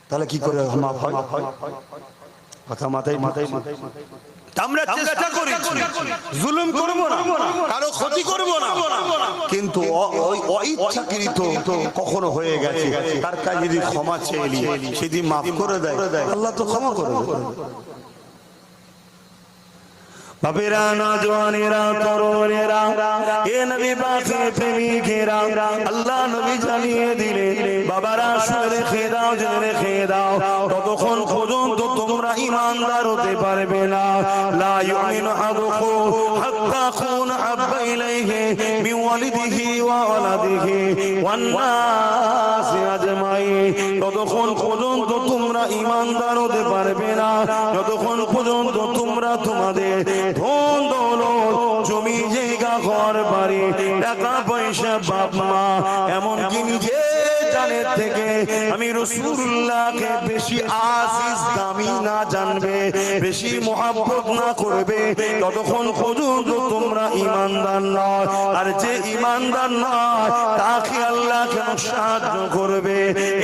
তাহলে কি করে মাফ হয়? কথা মাথায় আমরা চেষ্টা করি, জুলুম করব না, কারো ক্ষতি করব না, কিন্তু অইচ্ছাকৃত কখনো হয়ে গেছে তার কাছে যদি ক্ষমা চেয়ে নিই, সেদিন মাফ করে দেয় আল্লাহ, তো ক্ষমা করে দেবে। বাপেরা, নওজওয়ানেরা, তরুণেরা, এ নবী পাকের প্রেমিকেরা, আল্লাহ নবী জানিয়ে দিলেন বাবারা শুনে রেখে দাও, জেনে রেখে দাও, ততক্ষণ পর্যন্ত তোমরা ঈমানদার হতে পারবে না। লা ইউমিনু আহাদুকুম হাত্তা আকুনা আহাব্বা ইলাইহি মিন ওয়ালিদিহি ওয়া ওয়ালাদিহি ওয়ান নাসি আজমাইন, ততক্ষণ পর্যন্ত তোমরা ঈমানদার হতে পারবে না যতক্ষণ পর্যন্ত তোমরা তোমাদের ধন দৌলত, জমি জায়গা, ঘর বাড়ি, টাকা পয়সা, বাপ মা, এমনকি নিজে জানের থেকে আমি রাসূলুল্লাহকে বেশি আজিজ দামি না জানবে, বেশি মহব্বত না করবে, ততক্ষণ পর্যন্ত তোমরা ঈমানদার নয়। আর যে ঈমানদার নয় তাকে আল্লাহ কেন সাহায্য করবে?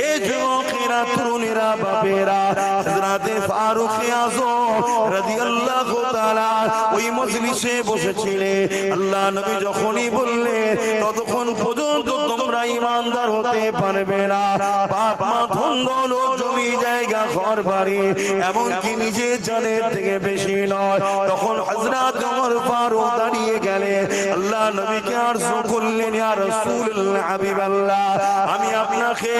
এই যুবকেরা, তরুণেরা, বাপেরা, হযরতে ফারুক আযম রাদিয়াল্লাহু তাআলা ওই মজলিসে বসেছিলেন। আল্লাহ নবী যখনই বললেন ততক্ষণ পর্যন্ত তোমরা ঈমানদার হতে পারবে না, বাপ মা, ধন দৌলত, জমি জায়গা, ঘর বাড়ি, এমনকি নিজের জানের থেকে বেশি নয়। তখন হযরত ওমর ফারুক দাঁড়িয়ে গেলেন, আল্লাহ নবীকে আরজু করলেন, ইয়া রাসূলুল্লাহ, হাবিবাল্লাহ, আমি আপনাকে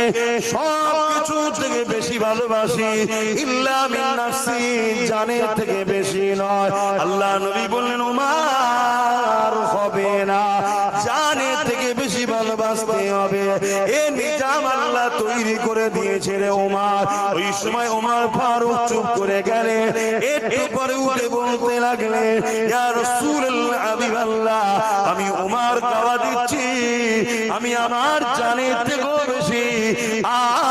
সব কিছু থেকে বেশি ভালোবাসি, ইল্লা মিন নাফসি, জানের থেকে বেশি নয়। আল্লাহ নবী বললেন, ওমর হবে না, জানের থেকে বেশি ভালোবাসতে হবে। এ নিজাম আল্লাহ তৈরি করে দিয়েছে রে ওমর। ওই সময় ওমর ফারুক চুপ করে গেলেন, একটু পরে উঠে বলতে লাগলেন, ইয়া রাসূলুল্লাহ, হাবিবাল্লাহ, আমি ওমর দাওয়া দিচ্ছি, আমি আমার জানের থেকেও বেশি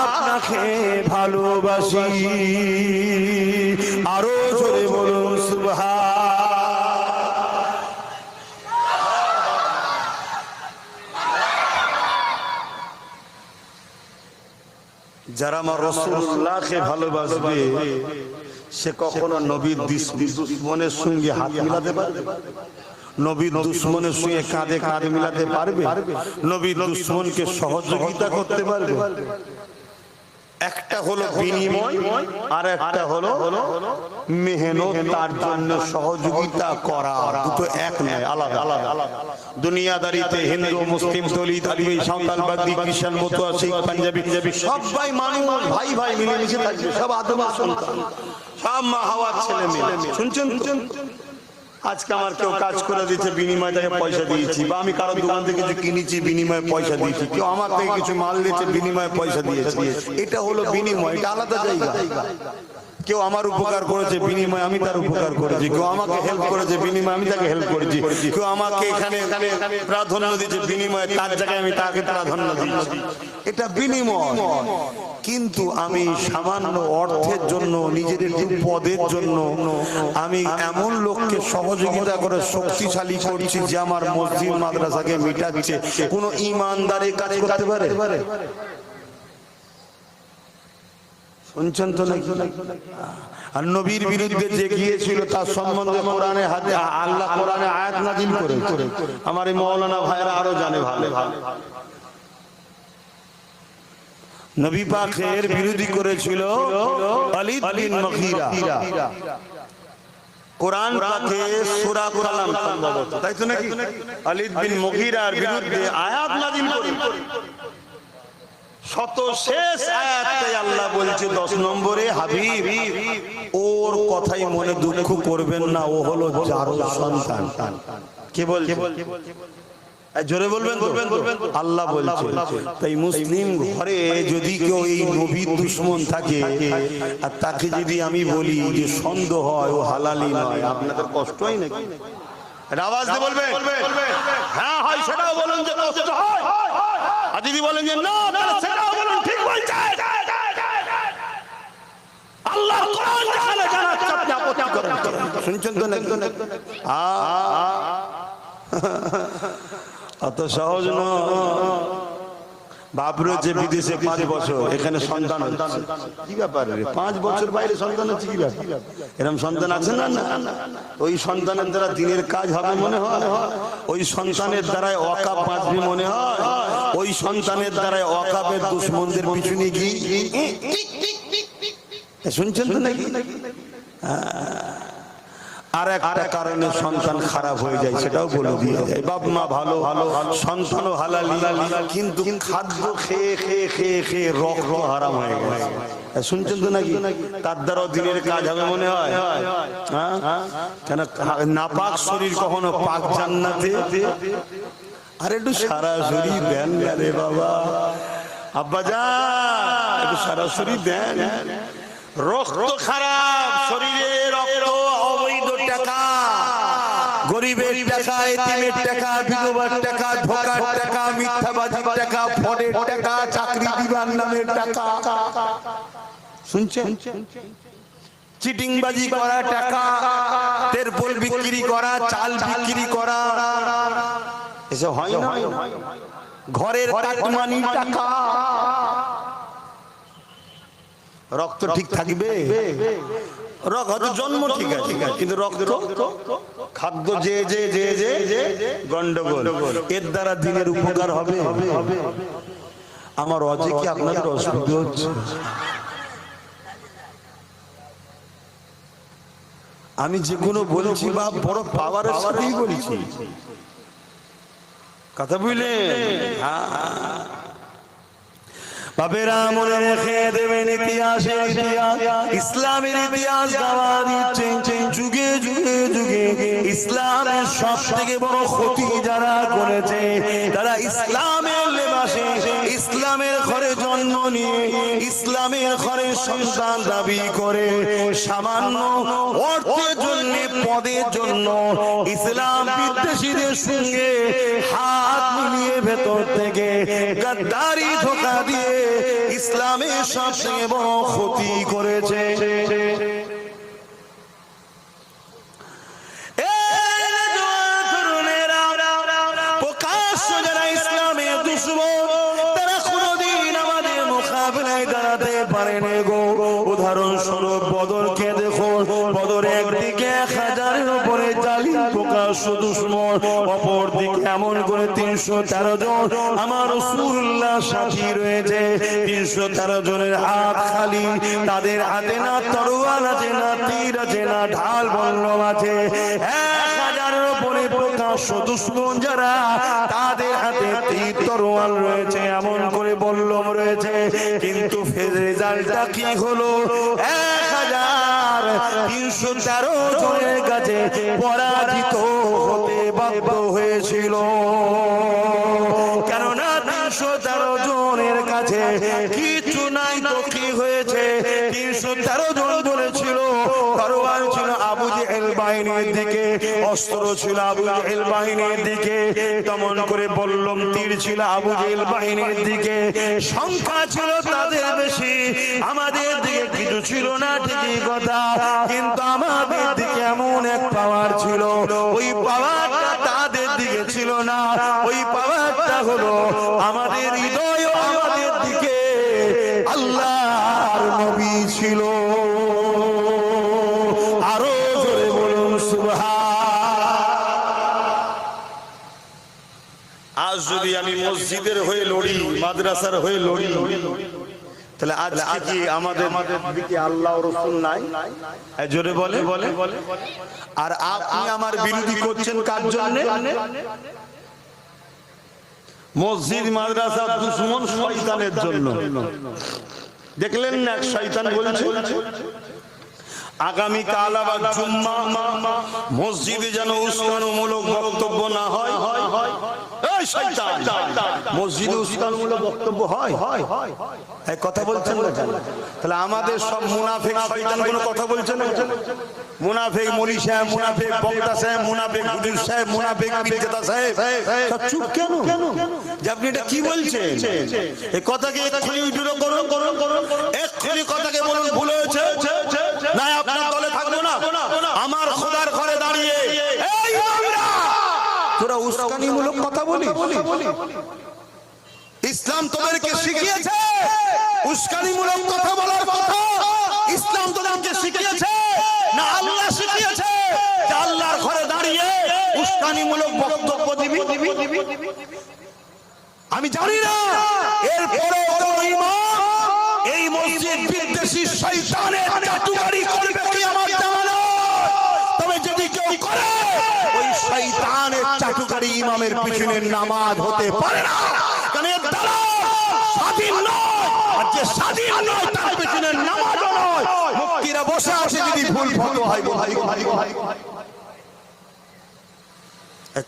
আপনাকে ভালোবাসি। আরো জোরে বলুন সুবহান। যারা আমার রাসূলুল্লাহকে ভালোবাসবে সে কখনো নবীর দুশমনের সঙ্গে হাত মিলাতে পারবে? নবীর দুশমনের সঙ্গে কাঁধে কাঁধ মিলাতে পারবে? নবীর দুশমনকে সহযোগিতা করতে পারবে? একটা হলো বিনিময় আর একটা হলো মেহনত, তার জন্য সহযোগিতা করা। দুটো এক নয়, আলাদা আলাদা। দুনিয়াদারিতে হিন্দু মুসলিম দলিত আদিবাসী সাঁওতাল বাগদি খ্রিস্টান মতুয়া শিখ পাঞ্জাবি সবাই মানুষ ভাই ভাই মিলেমিশে থাকবে, সব আদমের সন্তান, সব মা হাওয়ার ছেলে মেয়ে। শুনছেন? আজকে আমার কেউ কাজ করে দিয়েছে, বিনিময়ে তাকে পয়সা দিয়েছি, বা আমি কারো দোকান থেকে কিছু কিনেছি, বিনিময়ে পয়সা দিয়েছি, কেউ আমার থেকে কিছু মাল দিয়েছে, বিনিময়ে পয়সা দিয়েছে। এটা হলো বিনিময়, এটা আলাদা জায়গা। কেউ আমার উপকার করেছে, বিনিময়ে আমি তার উপকার করেছি। কেউ আমাকে হেল্প করেছে, বিনিময়ে আমি তাকে হেল্প করেছি। কেউ আমাকে এখানে প্রাধান্য দিয়েছে, বিনিময়ে তার জায়গায় আমি তাকে প্রাধান্য দিয়েছি। এটা বিনিময়। কিন্তু আমি সামান্য অর্থের জন্য, নিজের একটু পদের জন্য আমি এমন লোককে সহযোগিতা করে শক্তিশালী করছি যে আমার মসজিদ মাদ্রাসাকে মিটাচ্ছে, কোন ইমানদার এই কাজ করতে পারে? শুনছেন তো নাকি? আর নবীর বিরুদ্ধে যে গিয়েছিল তার সম্বন্ধে কোরআনে হাতে আল্লাহ কোরআনে আয়াত নাযিল করে। আমার এই মাওলানা ভাইরা আরো জানে ভালো। নবী পাকের বিরোধী করেছিল ওয়ালিদ বিন মুগীরা। কোরআন পাকে সূরা কালাম সম্ভবত, তাই তো নাকি? ওয়ালিদ বিন মুগীরার বিরুদ্ধে আয়াত নাযিল করে। শত শেষ আয়াতে আল্লাহ বলছে 10 নম্বরে, হাবিব ওর কথাই মনে দুঃখ করবেন না, ও হলো জারুর সন্তান। কে বলছে? জোরে বলবেন, আল্লাহ বলছে। তাই মুসলিম ঘরে যদি কেউ এই নবীর দুশমন থাকে আর তাকে যদি আমি বলি যে সন্দেহ হয়, ও হালালি নয়, আপনাদের কষ্ট হয় নাকি? আওয়াজ দিয়ে বলবেন। হ্যাঁ হয়, সেটাও বলুন যে কষ্ট হয়। আর যদি বলেন যে না, সেটাও বলুন ঠিক বলছে। আল্লাহর কোরআন যেখানে জানাচ্ছে আপনি আপত্তি করেন। শুনছেন তো নাকি? অত সহজ নয়। বাবরে যে বিদেশে 5 বছর, এখানে সন্তান হচ্ছে, কি ব্যাপার রে? 5 বছর বাইরে সন্তান হচ্ছে, কি ব্যাপার? এরকম সন্তান আছে না? ওই সন্তানের দ্বারা দিনের কাজ হবে মনে হয়, ওই সন্তানের দ্বারাই ওয়াকাব বাঁচবে মনে হয়, ওই সন্তানের দ্বারাই ওয়াকাবের দুশমনদের পিছনে গিয়ে। শুনছেন তো নাকি? আর একটা কারণে সন্তান খারাপ হয়ে যায়, সেটাও বলে দিয়ে যায়। বাপ মা ভালো, সন্তানও হালালি, কিন্তু খাদ্য খেয়ে খেয়ে খেয়ে খেয়ে রক্ত হারাম হয়ে গেছে। শুনছেন তো নাকি? তার দ্বারাও দিনের কাজ হবে মনে হয়। কেন নাপাক শরীর কখনো পাক জান্নাতে? আর একটু সারা শরীর দেন রে বাবা, আব্বা যান, একটু সারা শরীর দেন। রক্ত খারাপ, শরীরে রক্ত, অবৈধ টাকা, গরিবের টাকা, এতিমের টাকা, বিধবার টাকা, ধোঁকার টাকা, মিথ্যাবাদীর টাকা, ফডের টাকা, চাকরি দিবার নামের টাকা। শুনছেন? চিটিংবাজি করা টাকা, তেরপল বিক্রি করা, চাল বিক্রি করা, এসব হয় না? ঘরের কাটমানি টাকা। রক্ত ঠিক থাকবে? রক্ত জন্ম ঠিক আছে, কিন্তু রক্ত খাদ্য যে যে যে যে গন্ডগোল, এর দ্বারা দিনের উপকার হবে? আমার অজে কি আপনাদের অসুবিধা হচ্ছে? আমি যে কোনো বলছি বা বড় পাওয়ারের সাথেই বলছি, কথা বুঝলেন? বাপেরা মনে রেখে দেবেন, ইতিহাসে ইসলামের ইতিহাস গাওয়া দিচ্ছে। যুগে যুগে যুগে ইসলামের সব থেকে বড় ক্ষতি যারা করেছে, তারা ইসলামের লেবাসে, ইসলামের ঘরে জন্ম নিয়ে, ইসলামের ঘরে সন্তান দাবি করে, সামান্য অর্থের জন্য, পদের জন্য ইসলাম বিদ্বেষীদের সঙ্গে হাত মিলিয়ে ভেতর থেকে গাদ্দারি ধোঁকা দিয়ে ইসলামের সবচেয়ে বড় ক্ষতি করেছে। প্রকাশ্য যারা ইসলামের দুশমন, তারা কোনদিন আমাদের মোকাবিলায় দাঁড়াতে পারেনি গো। উদাহরণস্বরূপ বদরকে দেখো, বদরে একদিকে 1000-এর উপরে জালিম প্রকাশ্য দুশমন, অপর দিকে এমন করে 313 জন আমার রাসূলুল্লাহ সাথী রয়েছে। 313 জনের হাত খালি, তাদের হাতে না তরোয়াল আছে, না তীর আছে, না ঢাল বল্লম আছে। 1000-এর উপরে প্রকাশ্য দুশমন যারা, তাদের হাতে তীর তরোয়াল রয়েছে, এমন করে বল্লম রয়েছে। কিন্তু রেজাল্টটা কি হলো? 1313 জনের কাছে পরাজিত হতে বাধ্য হয়েছিল। কেননা 313 জনের কাছে কিছু নাই তো কি হয়েছে? 313 জন বলেছিল, তরোয়াল ছিল আবু জেহেল বাহিনীর দিকে, অস্ত্র ছিল আবু জেহেল বাহিনীর দিকে, তেমন করে বললাম তীর ছিল আবু জেহেল বাহিনীর দিকে। সংখ্যা ছিল তাদের বেশি, আমাদের দিকে কিছু ছিল না, ঠিকই কথা, কিন্তু আমাদের দিকে এমন এক পাওয়ার ছিল, ওই পাওয়ারটা তাদের দিকে ছিল না। ওই পাওয়ারটা হলো আমাদের হৃদয়, আমাদের দিকে আল্লাহর নবী ছিল। আরো জোরে বলুন সুবহান। আজ যদি আমি মসজিদের হয়ে লড়ি, মাদ্রাসার হয়ে লড়ি, তাহলে আজ কি আমাদের দিকে আল্লাহ ও রাসূল নাই? জোরে বলে। আর আপনি আমার বিরোধী করছেন কার জন্য? মসজিদ মাদ্রাসা দুশমন শয়তানের জন্য। দেখলেন না এক শয়তান বলছে আগামী কাল আবার জুম্মা, মসজিদে যেন উস্কানিমূলক বক্তব্য না হয়। এই শয়তান, মসজিদে উস্কানিমূলক বক্তব্য হয়? এই কথা বলছেন না? তাহলে আমাদের সব মুনাফিক শয়তান কোনো কথা বলছে না? মুনাফিক মৌলী সাহেব, মুনাফিক বক্তা সাহেব, মুনাফিক হুজুর সাহেব, মুনাফিক বিক্রেতা সাহেব সব চুপ কেন? যে আপনি এটা কি বলছেন? এই কথাকে এক্ষুনি উইথড্র করুন, এক্ষুনি কথাকে বলুন ভুল হয়েছে, না আপনার দলে থাকবো না। আমার খোদার ঘরে দাঁড়িয়ে এই আমরা তোরা উস্কানিমূলক কথা বলি? ইসলাম তোদেরকে শিখিয়েছে উস্কানিমূলক কথা বলার কথা? ইসলাম তোদেরকে শিখিয়েছে না আল্লাহ শিখিয়েছে যে আল্লাহর ঘরে দাঁড়িয়ে উস্কানিমূলক বক্তব্য দিবি? আমি জানি না। এরপরে এই মসজিদ বিদ্বেষী শয়তানের চাটুকারি করবে কি আমার জানা নেই। তবে যদি কেউ করে, ওই শয়তানের চাটুকারি ইমামের পিছনে নামাজ হতে পারে না, কারণ এর দ্বারা স্বাধীন নয়। আর যে স্বাধীন নয় তার পিছনে নামাজও নয়। মুফতিরা বসে আসে যদি ভুল ফতোয়া হয়,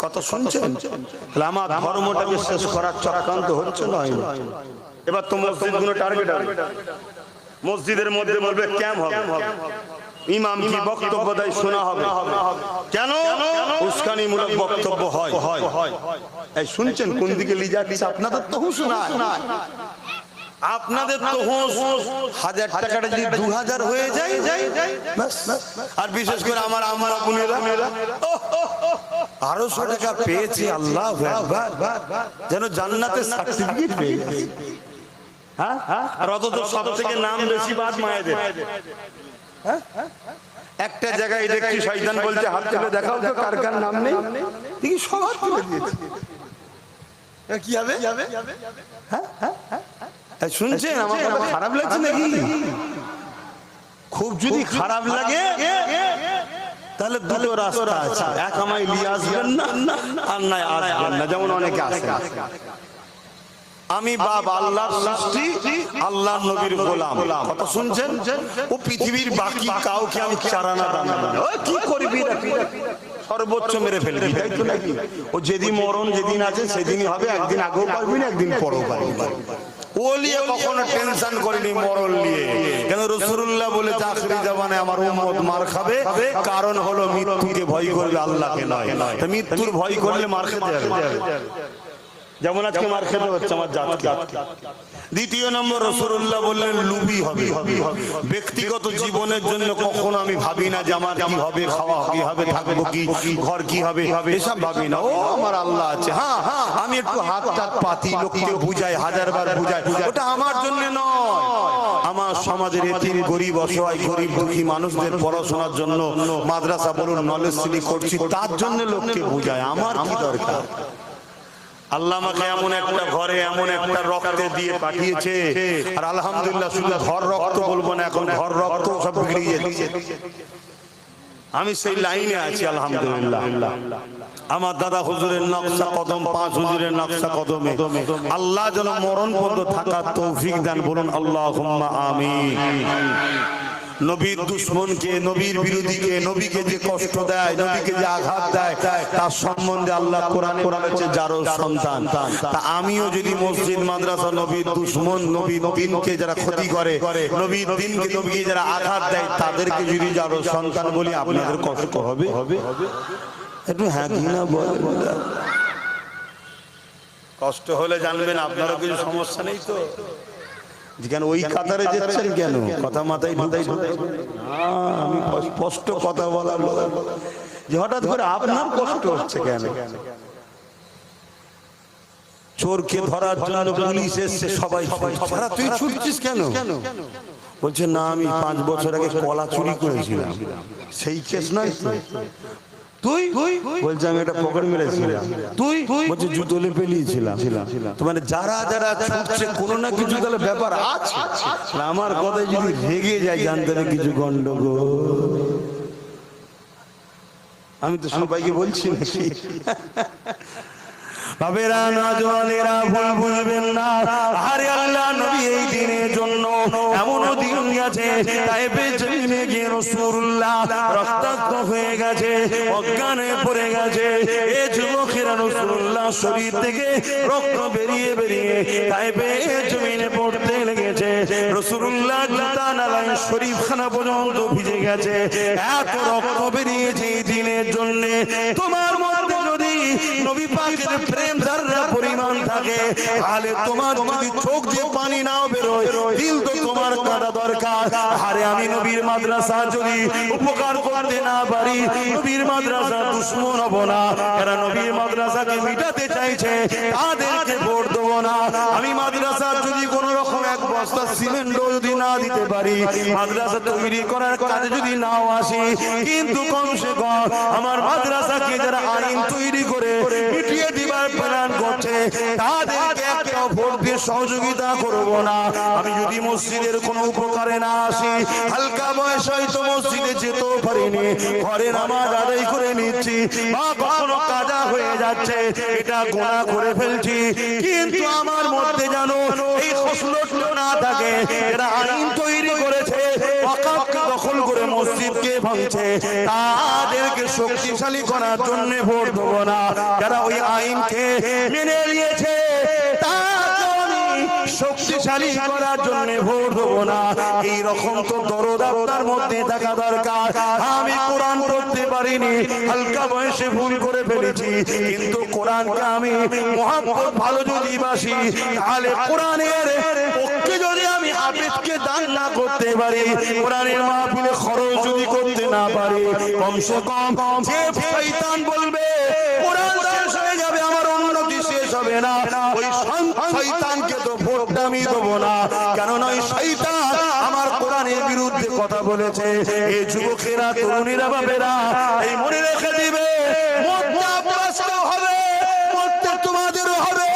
কত শুনছেন? তাহলে আমার ধর্মটাকে শেষ করার চক্রান্ত হচ্ছে না? এবার তো মসজিদগুলো টার্গেট হবে, মসজিদের মধ্যে বলবে ক্যাম্প হবে, ইমাম কি বক্তব্য দেয় শোনা হবে। কেন? উস্কানিমূলক বক্তব্য হয়। এই শুনছেন কোন দিকে লিয়ে যাচ্ছে? আপনাদের তো হুঁশ না, আপনাদের তো হুঁশ 1000 টাকাটা যদি 2000 হয়ে যায়, আর বিশেষ করে আমার বোনেরা আরো 100 টাকা পেয়েছে, আল্লাহু আকবার, যেন জান্নাতের সার্টিফিকেট পেয়ে গেছে। হ্যাঁ, আর অত সব থেকে নাম বেশি বাদ মায়েদের। একটা জায়গায় দেখছি শয়তান বলছে হাত তুলে দেখাও তো কার কার নাম নেই, দেখি সব হাত তুলে দিয়েছে। কি হবে? শুনছেন আমার কথা খারাপ লাগছে নাকি? খুব যদি খারাপ লাগে তাহলে দুটো রাস্তা আছে, এক আমায় নিয়ে আসবেন না, আর নাই আসবেন না, যেমন অনেকে আসে। আমি বাপ আল্লাহর সৃষ্টি, আল্লাহর নবীর গোলাম। কথা শুনছেন? ও পৃথিবীর বাকি কাউকে আমি চারানা দাম না। ও কি করবি না, সর্বোচ্চ মেরে ফেলবি, তাই তো নাকি? ও যেদিন মরণ যেদিন আছে সেদিনই হবে, একদিন আগেও পারবি না, একদিন পরেও পারবি। ও নিয়ে কখনো টেনশন করিনি মরণ নিয়ে, কেন রাসূলুল্লাহ বলে আখিরি জামানে আমার উম্মত মার খাবে, কারণ হলো মৃত্যুকে ভয় করবে, আল্লাহকে নয়। তো মৃত্যুর ভয় করলে মার খেতে হবে। যেমন আজকে মার খেতে হচ্ছে আমার জাতকে। দ্বিতীয় নম্বর, রাসূলুল্লাহ বললেন লুবি হবে। ব্যক্তিগত জীবনের জন্য কখনো আমি ভাবি না যে আমার কি হবে, খাওয়া কি হবে, থাকবো কি, ঘর কি হবে, এসব ভাবি না। ও আমার আল্লাহ আছে। হ্যাঁ, আমি একটু হাত টাত পাতি, লোককে বুঝাই, হাজারবার বুঝাই, ওটা আমার জন্য নয়। আমার সমাজের এতিম, গরিব, অসহায়, গরিব দুঃখী মানুষদের পড়াশোনার জন্য মাদ্রাসা বলুন, নলেজ সিটি করছি, তার জন্য লোককে বুঝায়। আমার কি দরকার? আল্লাহ আমাকে এমন একটা ঘরে, এমন একটা রক্তে দিয়ে পাঠিয়েছে, আর আলহামদুলিল্লাহ শুধু ঘর রক্ত বলবো না, এখন ঘর রক্ত সব বিগড়িয়ে যাচ্ছে। আমি সেই লাইনে আছি আলহামদুলিল্লাহ। আমার দাদা হুজুরের নকশা কদম, 5 হুজুরের নকশা কদমে আল্লাহ যেন মরণ পর্যন্ত থাকার তৌফিক দেন, বলুন আল্লাহুম্মা আমিন। নবীর দুশমনকে, নবীর বিরোধীকে, নবীকে যে কষ্ট দেয়, নবীকে যে আঘাত দেয়, তার সম্বন্ধে আল্লাহ কোরআনে বলেছে যারও সন্তান। তা আমিও যদি মসজিদ মাদ্রাসা নবীর দুশমন, নবীর দিনকে যারা ক্ষতি করে, নবীর দিনকে, নবীকে যারা আঘাত দেয়, তাদেরকে যদি যারও সন্তান বলি, আপনাদের কষ্ট হবে? একটু হ্যাঁ কি না বলেন। কষ্ট হলে জানবেন আপনারও কিছু সমস্যা নেই তো। কেন ওই কাতারে যাচ্ছেন কেন? কথা মাথায় ঢুকাই। আমি স্পষ্ট কথা বলা যে হঠাৎ করে আপনার কষ্ট হচ্ছে কেন? চোরকে ধরার জন্য পুলিশ এসছে, সবাই ছাড়া তুই ছুটছিস কেন? বলছে না, আমি 5 বছর আগে কলা চুরি করেছিলাম। সেই কেস নয় তুই? বলছে আমি একটা পকেট মেরেছিলাম। তুই? বলছে জুতো পেলিয়েছিলাম। তো মানে যারা যারা ছুটছে কোনো না কিছু তাহলে ব্যাপার আছে। আমার কথায় যদি রেগে যায়, জানতে না কিছু গন্ডগোল। আমি তো সবাইকে বলছি নাকি? বাবেরা, নওজওয়ানেরা ভুল বুঝবেন না। আরে আল্লাহ নবী এই দিনের জন্য এমন দিন গেছে, তাইফে জমিনে গিয়ে রাসূলুল্লাহ রক্তাক্ত হয়ে গেছে, অজ্ঞান হয়ে পড়ে গেছে। এই যুবকেরা রাসূলুল্লাহ শরীর থেকে রক্ত বেরিয়ে বেরিয়ে তাইফে জমিনে পড়তে লেগেছে। রাসূলুল্লাহ জুতা নালায় শরীফখানা পর্যন্ত ভিজে গেছে। এত রক্ত বেরিয়েছে এই দিনের জন্য। তোমার মধ্যে যদি নবী পাকের প্রেম যারা পরিমাণ থাকে, তাহলে তোমার যদি চোখ দিয়ে পানি নাও বেরোয়, দিল তো তোমার কাটা দরকার। আরে আমি নবীর মাদ্রাসা যদি উপকার করতে না পারি, নবীর মাদ্রাসা দুশমন হব না। এরা নবীর মাদ্রাসাকে মিটাতে চাইছে, তাদেরকে ভোট দেবো না। আমি মাদ্রাসা যদি কোন রকম এক বস্তা সিমেন্টও যদি না দিতে পারি, মাদ্রাসা তৈরি করার কাজে যদি নাও আসি, কিন্তু কমসে কম আমার মাদ্রাসাকে যারা আইন তৈরি করে মিটিয়ে দিবার প্ল্যান করছে, তাদেরকে একটা ভোট দিয়ে সহযোগিতা করব না। আমি যদি মসজিদের কোনো উপকারে না আসি, হালকা বয়স হয়তো মসজিদে যেতেও পারিনি, ঘরে নামাজ আদায় করে নিচ্ছি, বা কখনো কাজা হয়ে যাচ্ছে, এটা গুনাহ করে ফেলছি, কিন্তু আমার মধ্যে জানো এই খসলতটা না থাকে। এরা আইন তৈরি করেছে, ওয়াকফকে দখল করে মসজিদকে ভাঙছে, তাদেরকে শক্তিশালী করার জন্য ভোট দেব না। যারা ওই আইনকে মেনে নিয়েছে, তাকে আমি শক্তিশালী করার জন্য ভোট দেব না। এইরকম তো দরদ আপনার মধ্যে থাকা দরকার। আমি কোরআন পড়তে পারিনি, হালকা বয়সে ভুল করে ফেলেছি, কিন্তু কোরআনকে আমি মহব্বত ভালো যদি বাসি, তাহলে কোরআনের পক্ষে যদি আমি হাফেজকে দান না করতে পারি, কোরআনের মাহফিলে খরচ যদি করতে না পারি, কমসে কম যে শয়তান বলবে কোরআন শেষ হয়ে যাবে, আমার উন্নতি শেষ হবে না, ওই শয়তানকে তো ভোটটা আমি দেবো না। কেননা ওই শয়তান আমার কোরআনের বিরুদ্ধে কথা বলেছে। এই যুবকেরা, তরুণীরা, বাবেরা, এই মনে রেখে দিবে, মরতে আপনারও হবে, মরতে তোমাদেরও হবে,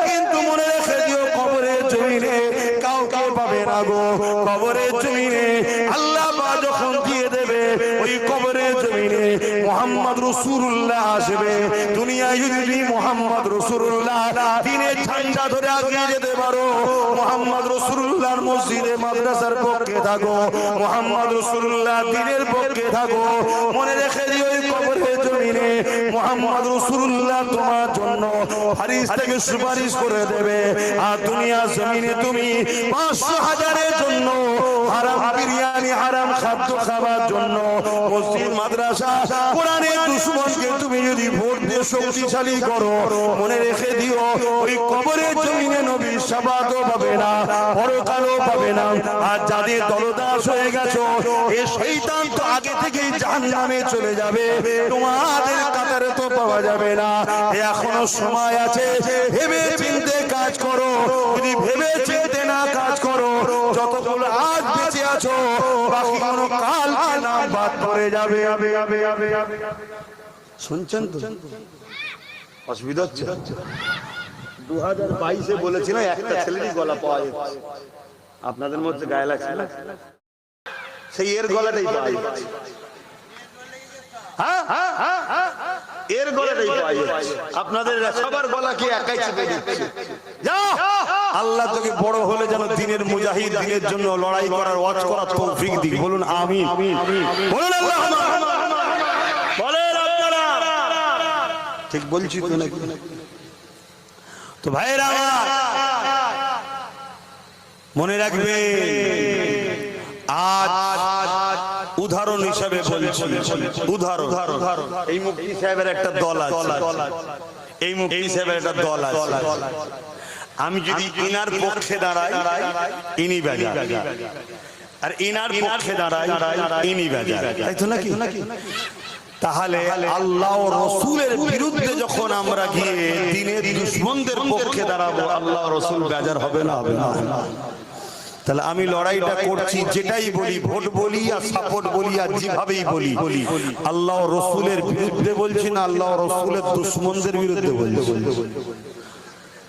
কিন্তু মনে রেখে দিও কবরের জমিনে কাউকে পাবে না গো। কবরের জমিনে আল্লাহ যখন দিয়ে দেবে, ওই কবরের জমিনে মুহাম্মদ রাসূলুল্লাহ আসবে। দুনিয়ায় যদি মুহাম্মদ রাসূলুল্লাহ দ্বীনের ঝান্ডা ধরে এগিয়ে যেতে পারো, মুহাম্মদ রাসূলুল্লাহর মসজিদে মাদ্রাসার পক্ষে থাকো, মুহাম্মদ রাসূলুল্লাহ দ্বীনের পক্ষে থাকো, মনে রেখে দিও ওই কবরের জমিনে মুহাম্মদ রাসূলুল্লাহ তোমার জন্য ফেরেশতাকে সুপারিশ করে দেবে। আর দুনিয়ার জমিনে তুমি 500,000-এর জন্য হারাম বিরিয়ানি, হারাম খাদ্য খাবার জন্য মসজিদ মাদ্রাসা কোরআনের দুশমনকে তুমি যদি ভোট দিয়ে শক্তিশালী করো, মনে রেখে দিও ওই কবরের জমিনে নবীর শাফাআতও পাবে না, পরকালও পাবে না। আর যাদের দলদাস হয়ে গেছো, এই শয়তান তো আগে থেকেই জাহান্নামে চলে যাবে, তোমাদের কাতারে তো পাওয়া যাবে না। এখনো সময় আছে, ভেবে চিন্তে কাজ করো। যদি ভেবে চিন্তে না কাজ করো, যতগুলো আজ বেঁচে আছো বাকিগুলো কালকে নাম বাদ করে যাবে। শুনছেন তো? অসুবিধা হচ্ছে? 2022-এ বলেছিলাম একটা ছেলেরই গলা পাওয়া যাচ্ছে, আপনাদের মধ্যে গায়ে লাগছে না, সেই এর গলাটাই পাওয়া যাচ্ছে। এর গলাটাই পাওয়া যাচ্ছে, আপনাদের সবার গলা কি একাই চেপে দিচ্ছে? আল্লাহ তোকে বড় হলে যেন দিনের মুজাহিদ, দিনের জন্য লড়াই করার, ওয়াজ করার তৌফিক দিক। বলুন আমিন, বলুন আল্লাহুম্মা। বলেন আপনারা, ঠিক বলছি তো নাকি? তো ভাইরা আমার মনে রাখবে, আজ উদাহরণ হিসাবে বলছি, উদাহরণ, এই মুফতি সাহেবের একটা দল আছে, এই মুফতি সাহেবের একটা দল আছে। আমি যদি ইনার পক্ষে দাঁড়াই, ইনি বাজা, আর ইনার পক্ষে দাঁড়াই, ইনি বাজা, তাই তো নাকি? তাহলে আল্লাহ ও রাসূলের বিরুদ্ধে যখন আমরা গিয়ে দ্বীনের দুশমনদের পক্ষে দাঁড়াবো, আল্লাহ ও রাসূল বেজার হবে না? হবে না? তাহলে আমি লড়াইটা করছি, যেটাই বলি, ভোট বলি আর সাপোর্ট বলি আর যেভাবেই বলি, আল্লাহ ও রাসূলের বিরুদ্ধে বলছি না, আল্লাহ ও রাসূলের দুশমনদের বিরুদ্ধে বলছি।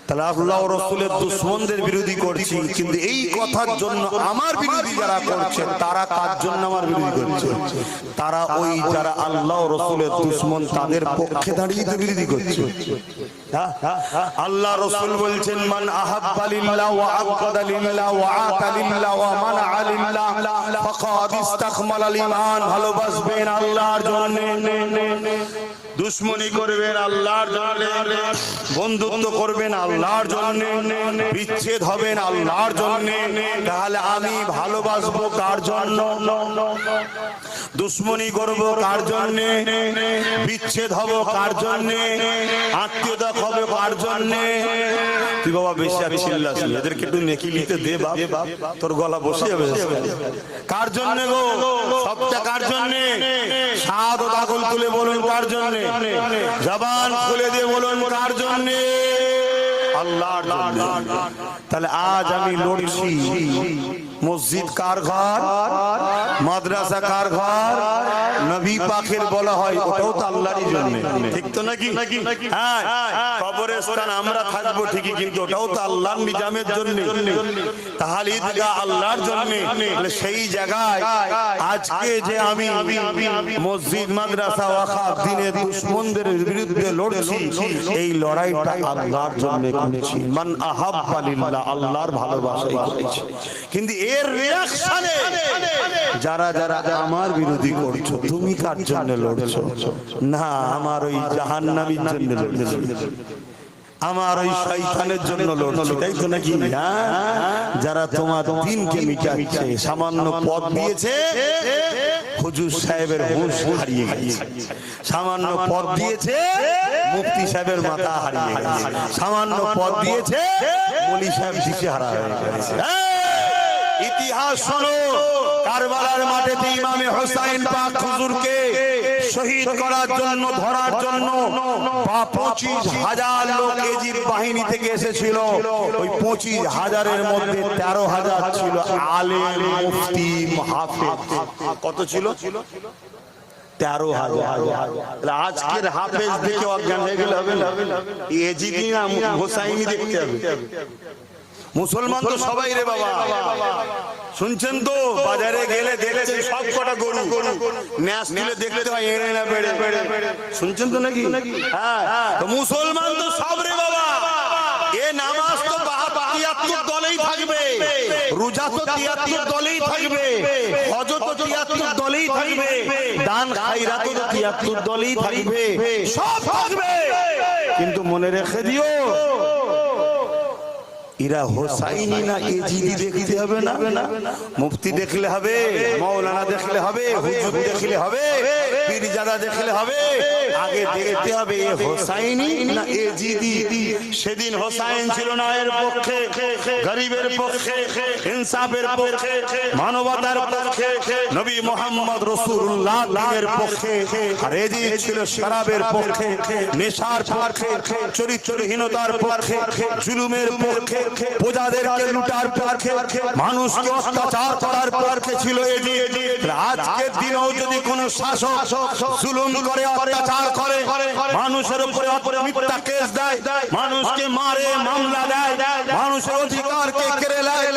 তাহলে আল্লাহ ও রাসূলের দুশমনদের বিরোধী করছি, কিন্তু এই কথার জন্য আমার বিরোধী যারা করছে, তারা কার জন্য আমার বিরোধী করছে? তারা ওই যারা আল্লাহ ও রাসূলের দুশমন, তাদের পক্ষে দাঁড়িয়ে তো বিরোধী করছে। আল্লাহ রাসূল বলছেন, মান আহাব্বা লিল্লাহ ওয়া আবগাদা লিল্লাহ ওয়া আতা লিল্লাহ ওয়া মানআ লিল্লাহ ফাকাদ ইসতাকমালাল ঈমান। ভালোবাসবেন আল্লাহর জন্য, দুশমনি করবেন আল্লাহর জন্য, বন্ধুত্ব করবেন আল্লাহর জন্য, বিচ্ছেদ হবেন আল্লাহর জন্য। তাহলে আমি ভালোবাসবো কার জন্য? দুশমনি করব কার জন্য? বিচ্ছেদ হব কার জন্য? আত্মীয়তা হবে কার জন্য? তুই বাবা বেশি আর চিল্লাস, এদেরকে একটু নেকি নিতে দে বাপ, তোর গলা বসে যাবে। কার জন্য গো? সবটা কার জন্য? শাহাদাত আগুন তুলে বলুন কার জন্য? জবান খুলে দিয়ে বলুন কার জন্য? আল্লাহর জন্য। তাহলে আজ আমি লড়ছি, মসজিদ কার ঘর, মাদ্রাসা কার ঘর, নবী পাকের বলা হয়, ওটাও তো আল্লাহরই জন্য, ঠিক তো নাকি? হ্যাঁ, কবরস্থান আমরা থাকবো ঠিকই, কিন্তু ওটাও তো আল্লাহর নিজামের জন্য। তাহলে ঈদগাহ আল্লাহর জন্য। সেই জায়গায় আজকে যে আমি মসজিদ, মাদ্রাসা, ওয়াকফ, দ্বীনের দুশমনদের বিরুদ্ধে লড়ছি, এই লড়াইটা আল্লাহর জন্য করছি। মান আহাব্বা লিল্লাহ, আল্লাহর ভালোবাসাই করেছি। কিন্তু এর রিঅ্যাকশনে যারা যারা আমার বিরোধী করছো, তুমি কার জন্য লড়ছো? না, আমার ওই জাহান্নামীর জন্য লড়ছো, আমার ওই শয়তানের জন্য লড়ছি, তাই তো নাকি? যারা তোমার দ্বীনকে মিটাচ্ছে, সামান্য পদ দিয়েছে, হুজুর সাহেবের হুঁশ হারিয়ে গেছে, সামান্য পদ দিয়েছে, মুফতি সাহেবের মাথা হারিয়ে গেছে, সামান্য পদ দিয়েছে, ওলি সাহেব দিশেহারা হয়ে গেছে। ইতিহাস শোনো, কারবালার মাঠেতে ইমামে হোসাইন পাক হুজুরকে শহীদ করার জন্য, ধরার জন্য 25,000 লোক এজিদ বাহিনী থেকে এসেছিল। ওই 25,000-এর মধ্যে 13,000 ছিল আলেম, মুফতি, হাফেজ। কত ছিল? 13,000। আজকের হাফেজ দেখে অজ্ঞান হয়ে গেলে হবে না, এজিদি না হোসাইনি দেখতে হবে। মুসলমান তো সবাই রে বাবা, শুনছেন তো? বাজারে গেলে দেখছেন সব কটা গরু, ন্যাস তুলে দেখতে হয় এড়ে না বেড়ে, শুনছেন তো নাকি? হ্যাঁ, তো মুসলমান তো সব রে বাবা। এ নামাজ তো 73 দলেই থাকবে, রোজা তো 73 দলেই থাকবে, হজ তো 73 দলেই থাকবে, দান খায়রাত তো 73 দলেই থাকবে, সব থাকবে। কিন্তু মনে রেখে দিও, এরা হোসাইনি না এজিদি দেখতে হবে না, মুফতি দেখলে হবে, মাওলানা দেখলে হবে, হুজুর দেখলে হবে, পীরজাদা দেখলে হবে, আগে দেখতে হবে এ হোসাইনি না এজিদি। সেদিন হোসাইন ছিল না এর পক্ষে, গরিবের পক্ষে, ইনসাফের পক্ষে, মানবতার পক্ষে, নবী মুহাম্মদ রাসূলুল্লাহ এর পক্ষে। আর এজিদ ছিল শরাবের পক্ষে, নেশার পক্ষে, চরিত্রহীনতার পক্ষে, জুলুমের পক্ষে, প্রজাদেরকে লুটার পক্ষে, মানুষকে অত্যাচার করার পক্ষে ছিল এজিদ। আজকের দিনেও যদি কোনো শাসক জুলুম করে, অত্যাচার করে, মানুষের উপরে মিথ্যা কেস দেয়, মানুষকে মারে, মামলা দেয়, মানুষের অধিকারকে কেড়ে নেয়,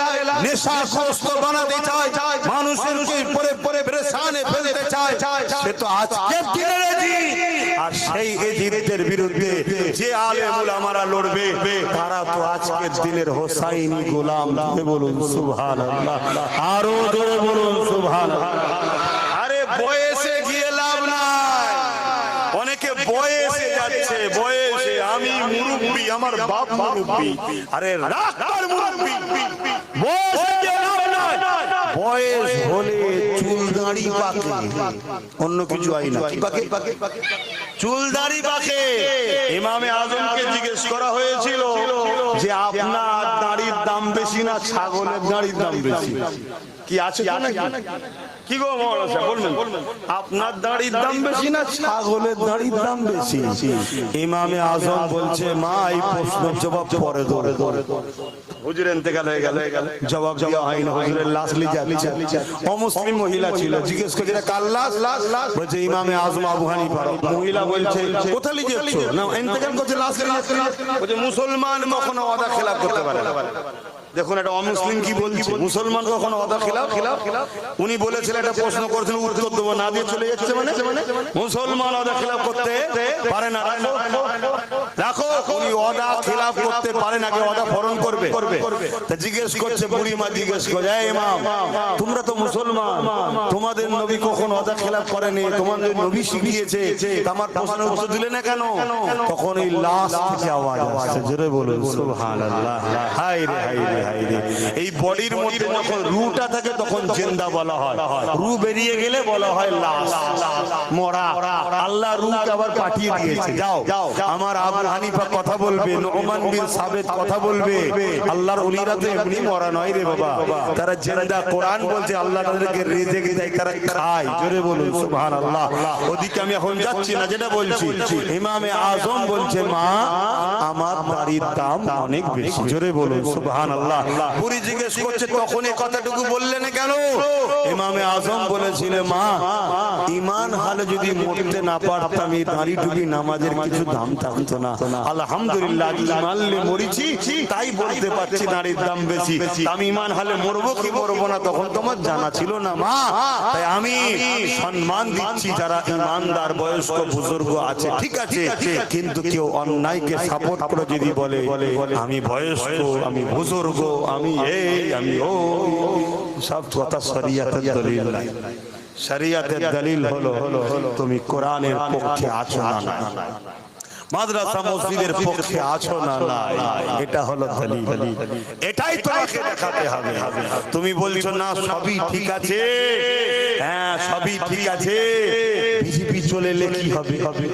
নেশাগ্রস্ত বানাতে চায়, মানুষের উপরে পেরেশানে ফেলতে চায়, সে তো আজকের দিনের এজিদ। আর সেই এজিদের বিরুদ্ধে যে আলেম উলামারা লড়বে, তারা তো আজকের দিনের হোসাইনি গোলাম। বলুন সুবহানাল্লাহ, আরো জোরে বলুন সুবহানাল্লাহ। আরে বয়সে গিয়ে লাভ নাই, অনেকে বয়সে যাচ্ছে, বয়সে আমি মুরব্বি, আমার বাপ মুরব্বি। আরে রাখতার মুরব্বি, বয়সে গিয়ে লাভ নাই। বয়স হলে চুল দাড়ি পাকে, অন্য কিছু হয় না। কি পাকে? চুল দাড়ি পাকে। ইমামে আজমকে জিজ্ঞেস করা হয়েছিল যে আপনার দাড়ির দাম বেশি না ছাগলের দাড়ির দাম বেশি? কি আছে কি গো মৌলানা সাহেব বলবেন, আপনার দাড়ির দাম বেশি না ছাগলের দাড়ির দাম বেশি? ইমামে আজম বলছে, মা এই প্রশ্নের জবাব পরে ধরে হুজুর ইন্তেকাল হয়ে গেল, জবাব দেওয়া হয় না, হুজুরের লাশ নিয়ে যাচ্ছে। অমুসলিম মহিলা ছিল, জিজ্ঞেস করছে কার লাশ? বলছে ইমামে আজম আবু হানিফা। মহিলা বলছে কোথায় নিয়ে যাচ্ছ? না ইন্তেকাল করছে, লাশ নিয়ে যাচ্ছে। বলছে মুসলমান কখনো ওয়াদা খেলাফ করতে পারে না। দেখুন একটা অমুসলিম কি বলছে, মুসলমান কখনো ওয়াদা খেলাফ। উনি বলেছিলেন, একটা প্রশ্ন করেছেন, উত্তর দেবো না দিয়ে চলে যাচ্ছে। মানে মুসলমান ওয়াদা খেলাফ করতে পারে না। দেখো উনি ওয়াদা খেলাফ করতে পারে না, কে ওয়াদা পালন করবে? তা জিজ্ঞেস করছে, বুড়ি মা জিজ্ঞেস করে, এই ইমাম তোমরা তো মুসলমান, তোমাদের নবী কখনো ওয়াদা খেলাফ করেনি, তোমাদের নবী শিখিয়েছে, আমার প্রশ্নের উত্তর দিলে না কেন? তখন এই লাশ থেকে আওয়াজ আসে, জোরে বলুন সুবহানাল্লাহ। হায় রে হায় রে হায় রে। এই বডির মধ্যে যখন রূহটা থাকে তখন জিন্দা বলা হয়, রূহ বেরিয়ে গেলে বলা হয় লাশ, মরা। আল্লাহ রূহকে আবার পাঠিয়ে দিয়েছে, যাও আমার আবু হানিফা কথা বলবে, নোমান বিন সাবিত কথা বলবে। আল্লাহর ওলিরা তো এমনি মরা নয় রে বাবা, তারা জিন্দা। কোরআন বলছে আল্লাহ তাদেরকে রিজিক দেয়, তারা খায়। জোরে বলুন সুবহানাল্লাহ। ওদিকে আমি এখন যাচ্ছি না, যেটা বলছি, ইমামে আজম বলছে, মা আমার দাড়ির দাম অনেক বেশি। জোরে বলুন সুবহানাল্লাহ। বুড়ি জিজ্ঞেস করছে, তখন এই কথাটুকু বললে না কেন? ইমামে আজম বলেছিলেন, মা ঈমান হালে যদি মরতে না পারতাম, এই দাড়ি টুপি নামাজের কিছু দাম থাকতো না। আলহামদুলিল্লাহ ঈমান হালে মরেছি, তাই বলতে পারছি দাড়ির দাম বেশি। আমি ঈমান হালে মরবো কি মরবো না তখন তোমার জানা ছিল না মা, তাই আমি সম্মান দিচ্ছি যারা ঈমানদার বয়স্ক বুজুর্গ আছে, ঠিক আছে। কিন্তু কেউ অন্যায়কে সাপোর্ট করে যদি বলে আমি বয়স্ক, আমি বুজুর্গ, আমি এই, আমি ও, সব কথা শরীয়তের দলিল নাই। শরীয়তের দলিল হলো তুমি কোরআনের পক্ষে আছো না, মাদ্রাসা মসজিদের পক্ষে আছো না, এটা হলো দলিল। এটাই তোমাকে দেখাতে হবে। তুমি বলছো না সবই ঠিক আছে, হ্যাঁ সবই ঠিক আছে, বিজেপি চলে এলে কি হবে?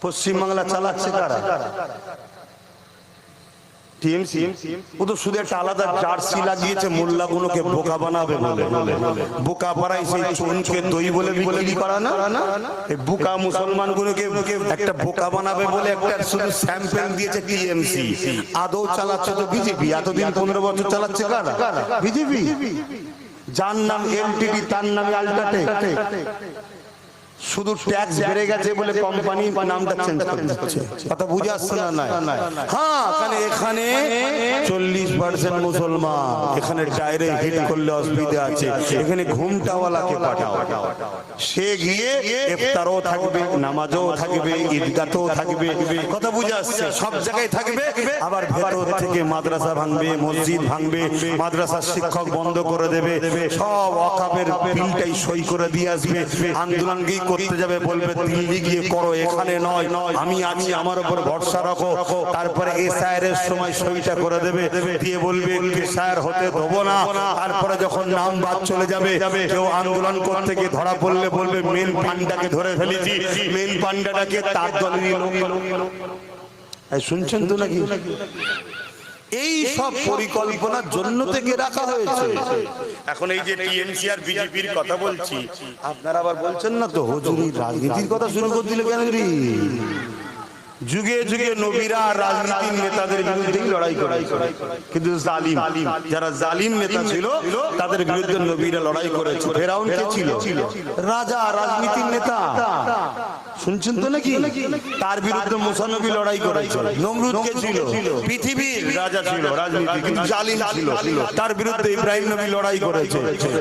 পশ্চিমবাংলা চালাচ্ছে কারা? টিএমসি। ও তো শুধু একটা আলাদা জার্সি লাগিয়েছে, মোল্লাগুলোকে বোকা বানাবে বলে। বোকা পাড়ায় সেই চুনকে দই বলে বিক্রি করা না, এই বোকা মুসলমানগুলোকে একটা বোকা বানাবে বলে একটা শুধু স্যাম্পল দিয়েছে টিএমসি। আদৌ চালাচ্ছে তো বিজেপি। এতদিন 15 বছর চালাচ্ছে কারা? বিজেপি। যার নাম এলটিডি তার নামে আল্ট্রাটেক। শুধু ট্যাক্স বেড়ে গেছে বলে কোম্পানি নামটা চেঞ্জ করে দিচ্ছে। কথা বুঝে আসছে না? হ্যাঁ, কারণ এখানে 40% মুসলমান, এখানে ডাইরেক্ট হিট করলে অসুবিধা আছে। এখানে ঘুমটাওয়ালাকে পাঠাও, সে গিয়ে ইফতারও থাকবে, নামাজও থাকবে, ঈদগাহও থাকবে। কথা বুঝে আসছে? সব জায়গায় থাকবে। আবার ভেতর থেকে মাদ্রাসা ভাঙবে, মসজিদ ভাঙবে, মাদ্রাসার শিক্ষক বন্ধ করে দেবে, সব ওয়াকফের বিলটাই সই করে দিয়ে আসবে, আন্দোলন করতে যাবে বলবে দিল্লি গিয়ে করো, এখানে নয়, আমি আছি, আমার উপর ভরসা রাখো। তারপরে এসআইআর এর সময় সইটা করে দেবে, দিয়ে বলবে এসআইআর হতে দেবো না। তারপরে যখন নাম বাদ চলে যাবে, কেউ আন্দোলন করতে গিয়ে ধরা পড়লে বলবে মেল পান্ডাকে ধরে ফেলেছি, মেল পান্ডাটাকে তার দলেরই লোক। শুনছেন তো নাকি? এই সব পরিকল্পনার জন্য থেকে রাখা হয়েছে। এখন এই যে টিএমসি আর বিজেপির কথা বলছি, আপনারা আবার বলছেন না তো হুজুরি রাজনীতির কথা শুরু করে দিল কেন? যুগে যুগে নবীরা রাজনীতির নেতাদের বিরুদ্ধেই লড়াই করে, কিন্তু জালিম, যারা জালিম নেতা ছিল তাদের বিরুদ্ধে নবীরা লড়াই করেছে। ফেরাউন কে ছিল? রাজা, রাজনীতির নেতা। শুনছেন তো নাকি? তার বিরুদ্ধে মুসা নবী লড়াই করেছে। নমরুদ কে ছিল? পৃথিবীর রাজা ছিল, রাজনীতি কিন্তু জালিম ছিল, তার বিরুদ্ধে ইব্রাহিম নবী লড়াই করেছে।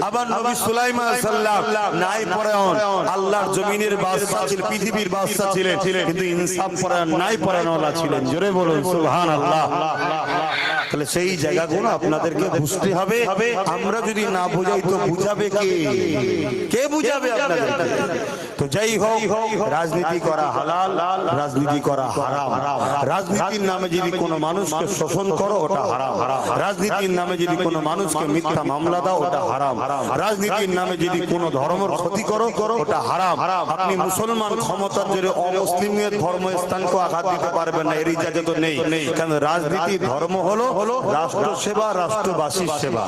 আবার নবী সুলাইমান সাল্লাল্লাহু নাই পরায়ণ, আল্লাহর জমিনের বাদশা ছিলেন, পৃথিবীর বাদশা ছিলেন, কিন্তু ইনসাফ পরায়ণ নাই পরায়ণওয়ালা ছিলেন। জোরে বলুন সুবহানাল্লাহ। তাহলে সেই জায়গাগুলো আপনাদেরকে বুঝতে হবে। আমরা যদি না বুঝাই তো বুঝাবে কে? কে বুঝাবে আপনাদেরকে? তো যাই হোক, রাজনীতি করা হালাল, রাজনীতি করা হারাম। রাজনীতির নামে যদি কোনো মানুষকে শোষণ করো ওটা হারাম। রাজনীতির নামে যদি কোনো মানুষকে মিথ্যা মামলা দাও ওটা হারাম। রাজনীতির নামে যদি কোনো ধর্মের ক্ষতি করো ওটা হারাম। আপনি মুসলমান ক্ষমতার জোরে অমুসলিমের ধর্মস্থানকে আঘাত দিতে পারবেন না, এর ইজাজত নেই। কারণ রাজনীতি ধর্ম হলো রাষ্ট্র সেবা, রাষ্ট্রবাসীর সেবা।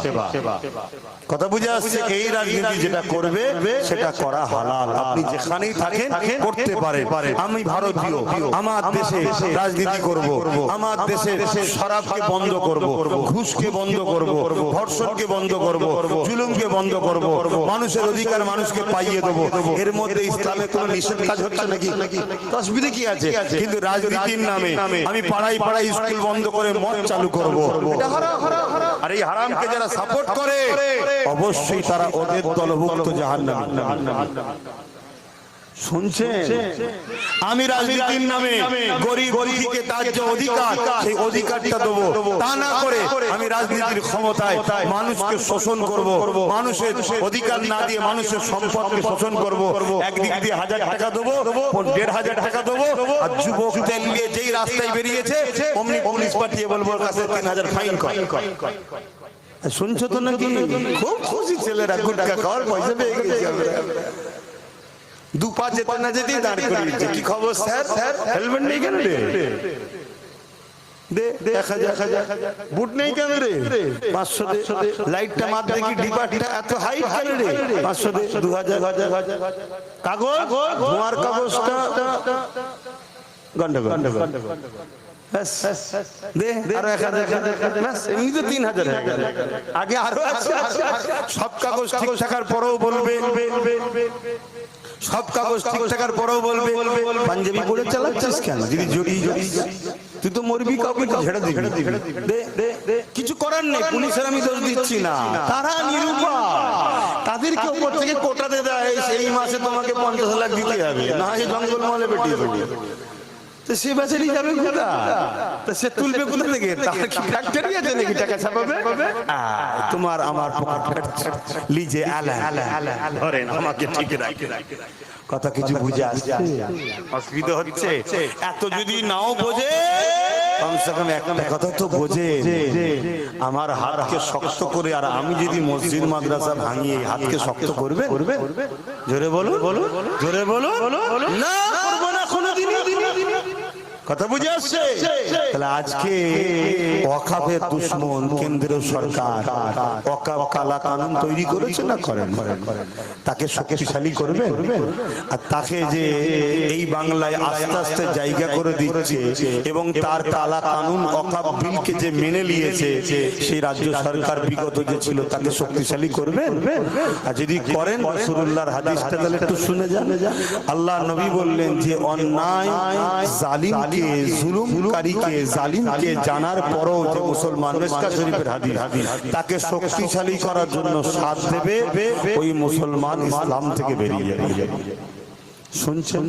কথা বুঝে আসছে? এই রাজনীতি যেটা করবে সেটা করা হালাল, আপনি যেখানেই থাকেন করতে পারেন। আমি ভারতীয়, আমার দেশে রাজনীতি করব, আমার দেশে শরাবকে বন্ধ করব, ঘুষকে বন্ধ করব, ধর্ষণকে বন্ধ করব, জুলুমকে বন্ধ করব, মানুষের অধিকার মানুষকে পাইয়ে দেবো। এর মধ্যে ইসলামে কোনো নিষেধ কাজ হচ্ছে নাকি? অসুবিধা কি আছে? কিন্তু রাজনীতির নামে আমি পাড়ায় পাড়ায় স্কুল বন্ধ করে মদ চালু করব, এটা হারাম। আর এই হারামকে যারা সাপোর্ট করে অবশ্যই তারা ওদের দলভুক্ত জাহান্নামী। শুনছেন? আমি রাজনীতির নামে গরিব দুঃখীকে তার যে অধিকার সেই অধিকারটা দেবো, তা না করে আমি রাজনীতির ক্ষমতায় মানুষকে শোষণ করব, মানুষের অধিকার না দিয়ে মানুষের সম্পদকে শোষণ করব। একদিক দিয়ে 1000 টাকা দেবো, 1500 টাকা দেবো, আর যুবক তেল নিয়ে যেই রাস্তায় বেরিয়েছে অমনি পুলিশ পাঠিয়ে বলবো ওর কাছে 3000 ফাইন কর। শুনছো তো নাকি? খুব খুশি ছেলেরা, গুটকা খাওয়ার পয়সা পেয়ে গেছে। দুপা যেতে না যেতেই দাঁড় করে দিচ্ছে। কি খবর স্যার? হেলমেট নেই কেন রে? দে 1000। বুট নেই কেন রে? 500 দে। লাইটটা মার দেখি, ডিবাটা এত হাইট কেন রে? 500 দে। 2000। কাগজ, ধোঁয়ার কাগজটা গন্ডগোল। দে আরো 1000। এমনি তো 3000 হয়ে গেল। আগে আরো সব কাগজ ঠিক থাকার পরেও বলবে, সব কাগজ ঠিক থাকার পরেও বলবে পাঞ্জাবি পরে চালাচ্ছিস কেন? যদি জড়ি তুই তো মরবি, কাউকে ঝেড়ে দিবি। কিছু করার নেই, পুলিশের আমি দোষ দিচ্ছি না, তারা নিরুপায়। তাদেরকে উপর থেকে কোটাতে দেয় এই মাসে তোমাকে 50 লাখ দিতে হবে, না হয় জঙ্গল মহলে পেটিয়ে দেবে। তো সে বেচারি যাবে কোথা? তো সে তুলবে কোথা থেকে? তার কি ফ্যাক্টরি আছে নাকি টাকা ছাপাবে? তোমার আমার পকেট লিজে আলা ধরেন আমাকে ঠিক রাখে। কথা কিছু বুঝে আসছে? অসুবিধা হচ্ছে? এত যদি নাও বোঝে কমসে কম একটা কথা তো বোঝে, আমার হাতকে শক্ত করে, আর আমি যদি মসজিদ মাদ্রাসা ভাঙিয়ে হাতকে শক্ত করবে? জোরে বলুন, জোরে বলুন। না, করবো না কোনোদিনই। কথা বুঝে আসছে? তাহলে আজকে ওয়াকফের দুশমন কেন্দ্রীয় সরকার ওয়াকফ কালা কানুন তৈরি করেছে না করেন? তাকে শক্তিশালী করবে, আর তাকে যে এই বাংলায় আস্তে আস্তে জায়গা করে দিচ্ছে এবং তার কালা কানুন ওয়াকফ বিলকে যে মেনে নিয়েছে সেই রাজ্য সরকার বিগত যে ছিল তাকে শক্তিশালী করবেন। আর যদি করেন, রাসূলুল্লাহর হাদিসটা তাহলে একটু শুনে যান। আল্লাহ নবী বললেন যে অন্যায় জালিম জুলুমকারীকে জালিমকে জানার পরও যে মুসলমান, মিশকাত শরীফের হাদিস, তাকে শক্তিশালী করার জন্য সাথ দেবে, ওই মুসলমান ইসলাম থেকে বেরিয়ে যাবে। শুনছেন?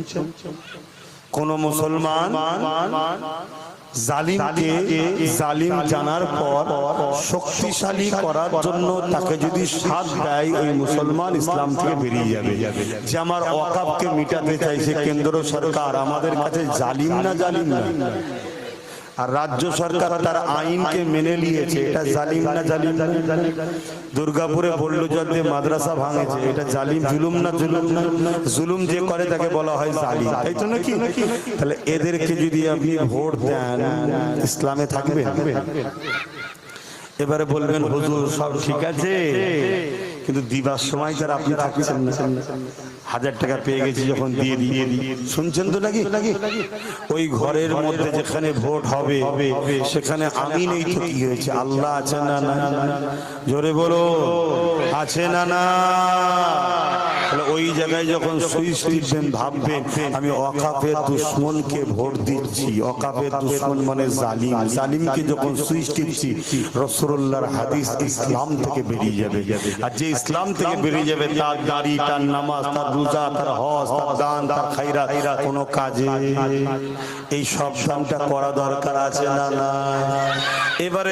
কোন মুসলমান জালিমকে জালিম জানার পর শক্তিশালী করার জন্য তাকে যদি সাথ দেয় ওই মুসলমান ইসলাম থেকে বেরিয়ে যাবে। যে আমার ওয়াকাফকে মিটাতে চাইছে কেন্দ্র সরকার, আমাদের কাছে জালিম না জালিম না? আর রাজ্য সরকার তার আইনকে মেনে নিয়েছে, এটা জালিম না জালিম না? দুর্গাপুরে বললো যে মাদ্রাসা ভাঙেছে, এটা জালিম জুলুম না জুলুম না? জুলুম যে করে তাকে বলা হয় জালিম, তাই তো নাকি? তাহলে এদেরকে যদি আপনি ভোট দেন ইসলামে থাকবে? এবারে বলবেন হুজুর সব ঠিক আছে, কিন্তু দিবার সময় তার আপনি থাকছেন না। 1000 টাকা পেয়ে গেছি যখন দিয়ে দিয়ে শুনছেন তো নাকি? ওই ঘরের মধ্যে যেখানে ভোট হবে সেখানে আমি নেই তো কি হয়েছে? আল্লাহ আছে না না? জোরে বলো, আছে না না? ওই জায়গায় যখন সুইচ টিপবেন ভাববেন আমি ওয়াকাফের দুশমনকে ভোট দিচ্ছি। ওয়াকাফের দুশমন মানে জালিম। জালিমকে যখন সুইচ টিপছি রাসূলুল্লাহর হাদিস ইসলাম থেকে বেরিয়ে যাবে। আর যে ইসলাম থেকে বেরিয়ে যাবে তার দাড়ি, তার নামাজ, তার রোজা, তার হজ, তার দান, তার খায়রাত কোনো কাজে। এই সব দানটা করা দরকার আছে না না? এবারে